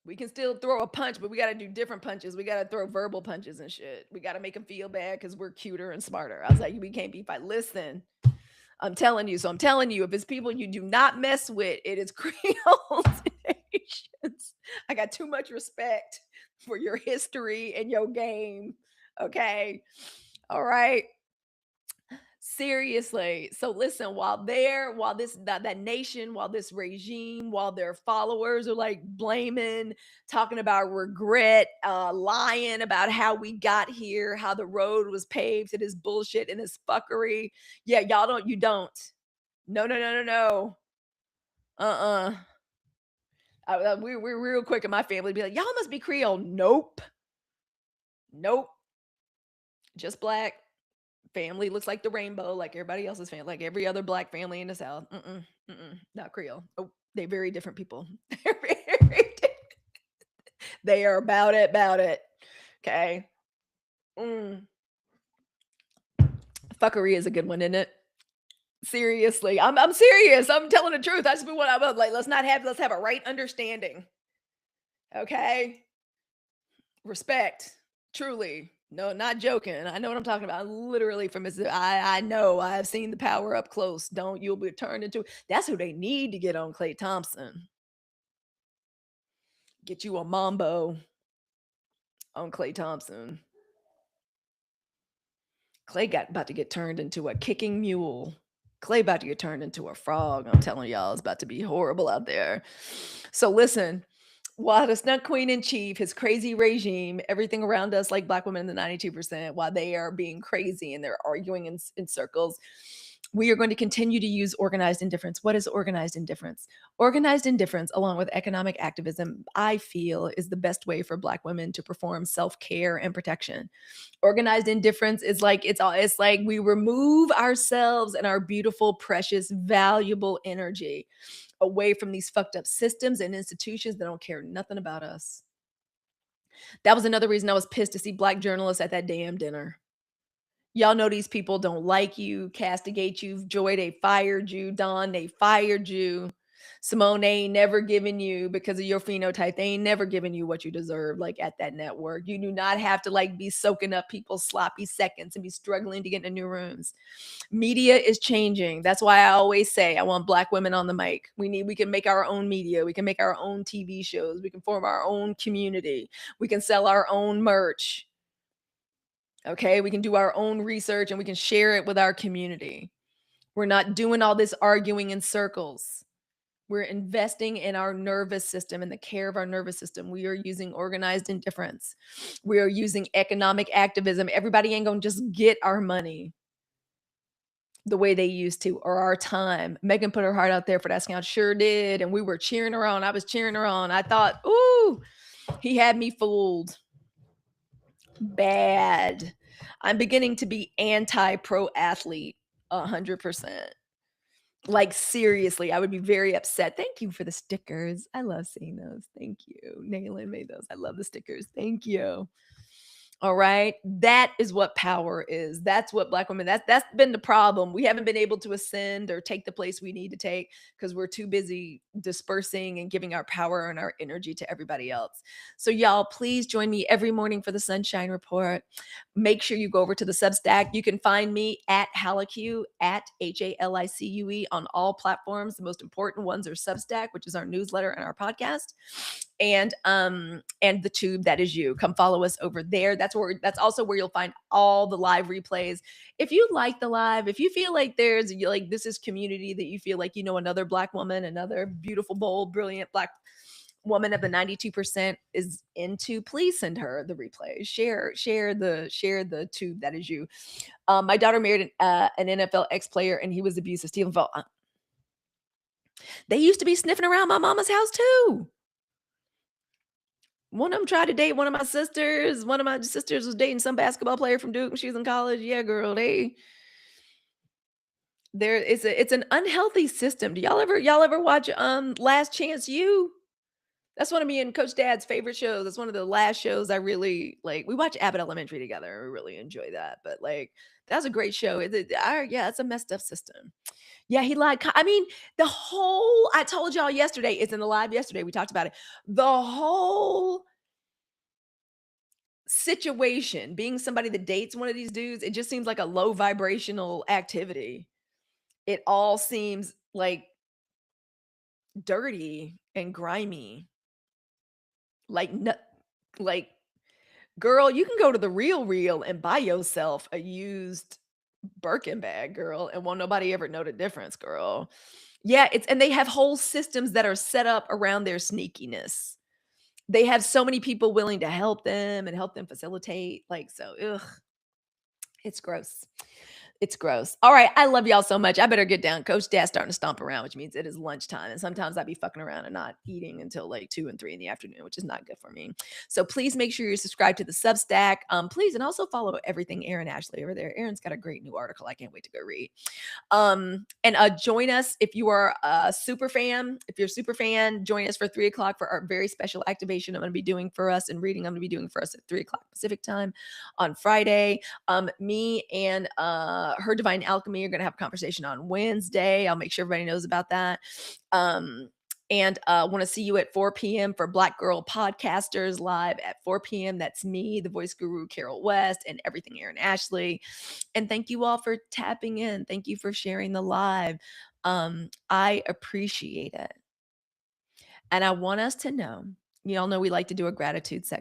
S1: We can still throw a punch, but we got to do different punches. We got to throw verbal punches and shit. We got to make them feel bad because we're cuter and smarter. I was like, we can't be fight. Listen, I'm telling you. So I'm telling you, if it's people you do not mess with, it is Creoles and Haitians. I got too much respect for your history and your game. Okay. All right. Seriously. So listen, while that nation, while this regime, while their followers are like blaming, talking about regret, lying about how we got here, how the road was paved to this bullshit and this fuckery. Yeah, you don't. No, no, no, no, no. Uh-uh. We're real quick in my family be like, y'all must be Creole. Nope. Nope. Just black. Family looks like the rainbow, like everybody else's family, like every other black family in the South. Not Creole. Oh, they very different people. They're very they are about it. Okay. Mm. Fuckery is a good one, isn't it? Seriously. I'm serious. I'm telling the truth. I just be what I was like, let's have a right understanding. Okay. Respect. Truly. No, not joking. I know what I'm talking about. Literally from Mississippi. I know. I have seen the power up close. Don't you'll be turned into that's who they need to get on Clay Thompson. Get you a mambo on Clay Thompson. Clay got about to get turned into a kicking mule. Clay about to get turned into a frog. I'm telling y'all, it's about to be horrible out there. So listen, while the stunt queen in chief, his crazy regime, everything around us, like black women in the 92%, while they are being crazy and they're arguing in circles, we are going to continue to use organized indifference. What is organized indifference? Organized indifference, along with economic activism, I feel is the best way for black women to perform self-care and protection. Organized indifference is like it's like we remove ourselves and our beautiful, precious, valuable energy away from these fucked up systems and institutions that don't care nothing about us. That was another reason I was pissed to see black journalists at that damn dinner. Y'all know these people don't like you, castigate you. Joy, they fired you. Don, they fired you. Simone, they ain't never given you because of your phenotype. They ain't never given you what you deserve, like at that network. You do not have to like be soaking up people's sloppy seconds and be struggling to get into new rooms. Media is changing. That's why I always say I want black women on the mic. We can make our own media. We can make our own TV shows. We can form our own community. We can sell our own merch. Okay, we can do our own research and we can share it with our community. We're not doing all this arguing in circles. We're investing in our nervous system and the care of our nervous system. We are using organized indifference. We are using economic activism. Everybody ain't gonna just get our money the way they used to or our time. Megan put her heart out there for that scout. Sure did. And we were cheering her on. I was cheering her on. I thought, ooh, he had me fooled. Bad. I'm beginning to be anti-pro athlete 100%. Like seriously, I would be very upset. Thank you for the stickers. I love seeing those. Thank you. Naylin made those. I love the stickers. Thank you. All right. That is what power is. That's what black women, that's been the problem. We haven't been able to ascend or take the place we need to take because we're too busy dispersing and giving our power and our energy to everybody else. So y'all, please join me every morning for the Sunshine Report. Make sure you go over to the Substack. You can find me at Halicu at HALICUE on all platforms. The most important ones are Substack, which is our newsletter and our podcast, and the tube that is you. Come follow us over there. That's also where you'll find all the live replays. If you like the live, if you feel like there's like this is community that you feel like you know another black woman, another beautiful, bold, brilliant black woman of the 92% is into, please send her the replay. Share the tube that is you. My daughter married an NFL ex-player and he was abusive. Stephen Felt. They used to be sniffing around my mama's house too. One of them tried to date one of my sisters. One of my sisters was dating some basketball player from Duke when she was in college. Yeah, girl, it's an unhealthy system. Do y'all ever watch Last Chance U? That's one of me and Coach Dad's favorite shows. That's one of the last shows I really like. We watch Abbott Elementary together. We really enjoy that. But like, that's a great show. Yeah, it's a messed up system. Yeah, he lied. I mean, I told y'all yesterday, it's in the live yesterday. We talked about it. The whole situation, being somebody that dates one of these dudes, it just seems like a low vibrational activity. It all seems like dirty and grimy. Like, like, girl, you can go to the real and buy yourself a used Birkin bag, girl, and won't nobody ever know the difference, girl. Yeah, it's and they have whole systems that are set up around their sneakiness. They have so many people willing to help them and help them facilitate, like, so, ugh, it's gross. It's gross. All right, I love y'all so much. I better get down. Coach Dad's starting to stomp around, which means it is lunchtime. And sometimes I be fucking around and not eating until like 2 and 3 in the afternoon, which is not good for me. So please make sure you're subscribed to the Substack. Please, and also follow everything Aaron Ashley over there. Aaron's got a great new article. I can't wait to go read. And join us if you are a super fan. If you're a super fan, join us for 3 o'clock for our very special activation I'm going to be doing for us and reading I'm going to be doing for us at 3 o'clock Pacific time on Friday. Me and Her Divine Alchemy are going to have a conversation on Wednesday. I'll make sure everybody knows about that. And want to see you at 4 p.m. for Black Girl Podcasters live at 4 p.m. That's me, the voice guru, Carol West, and everything Aaron Ashley. And thank you all for tapping in. Thank you for sharing the live. I appreciate it. And I want us to know, you all know we like to do a gratitude segment.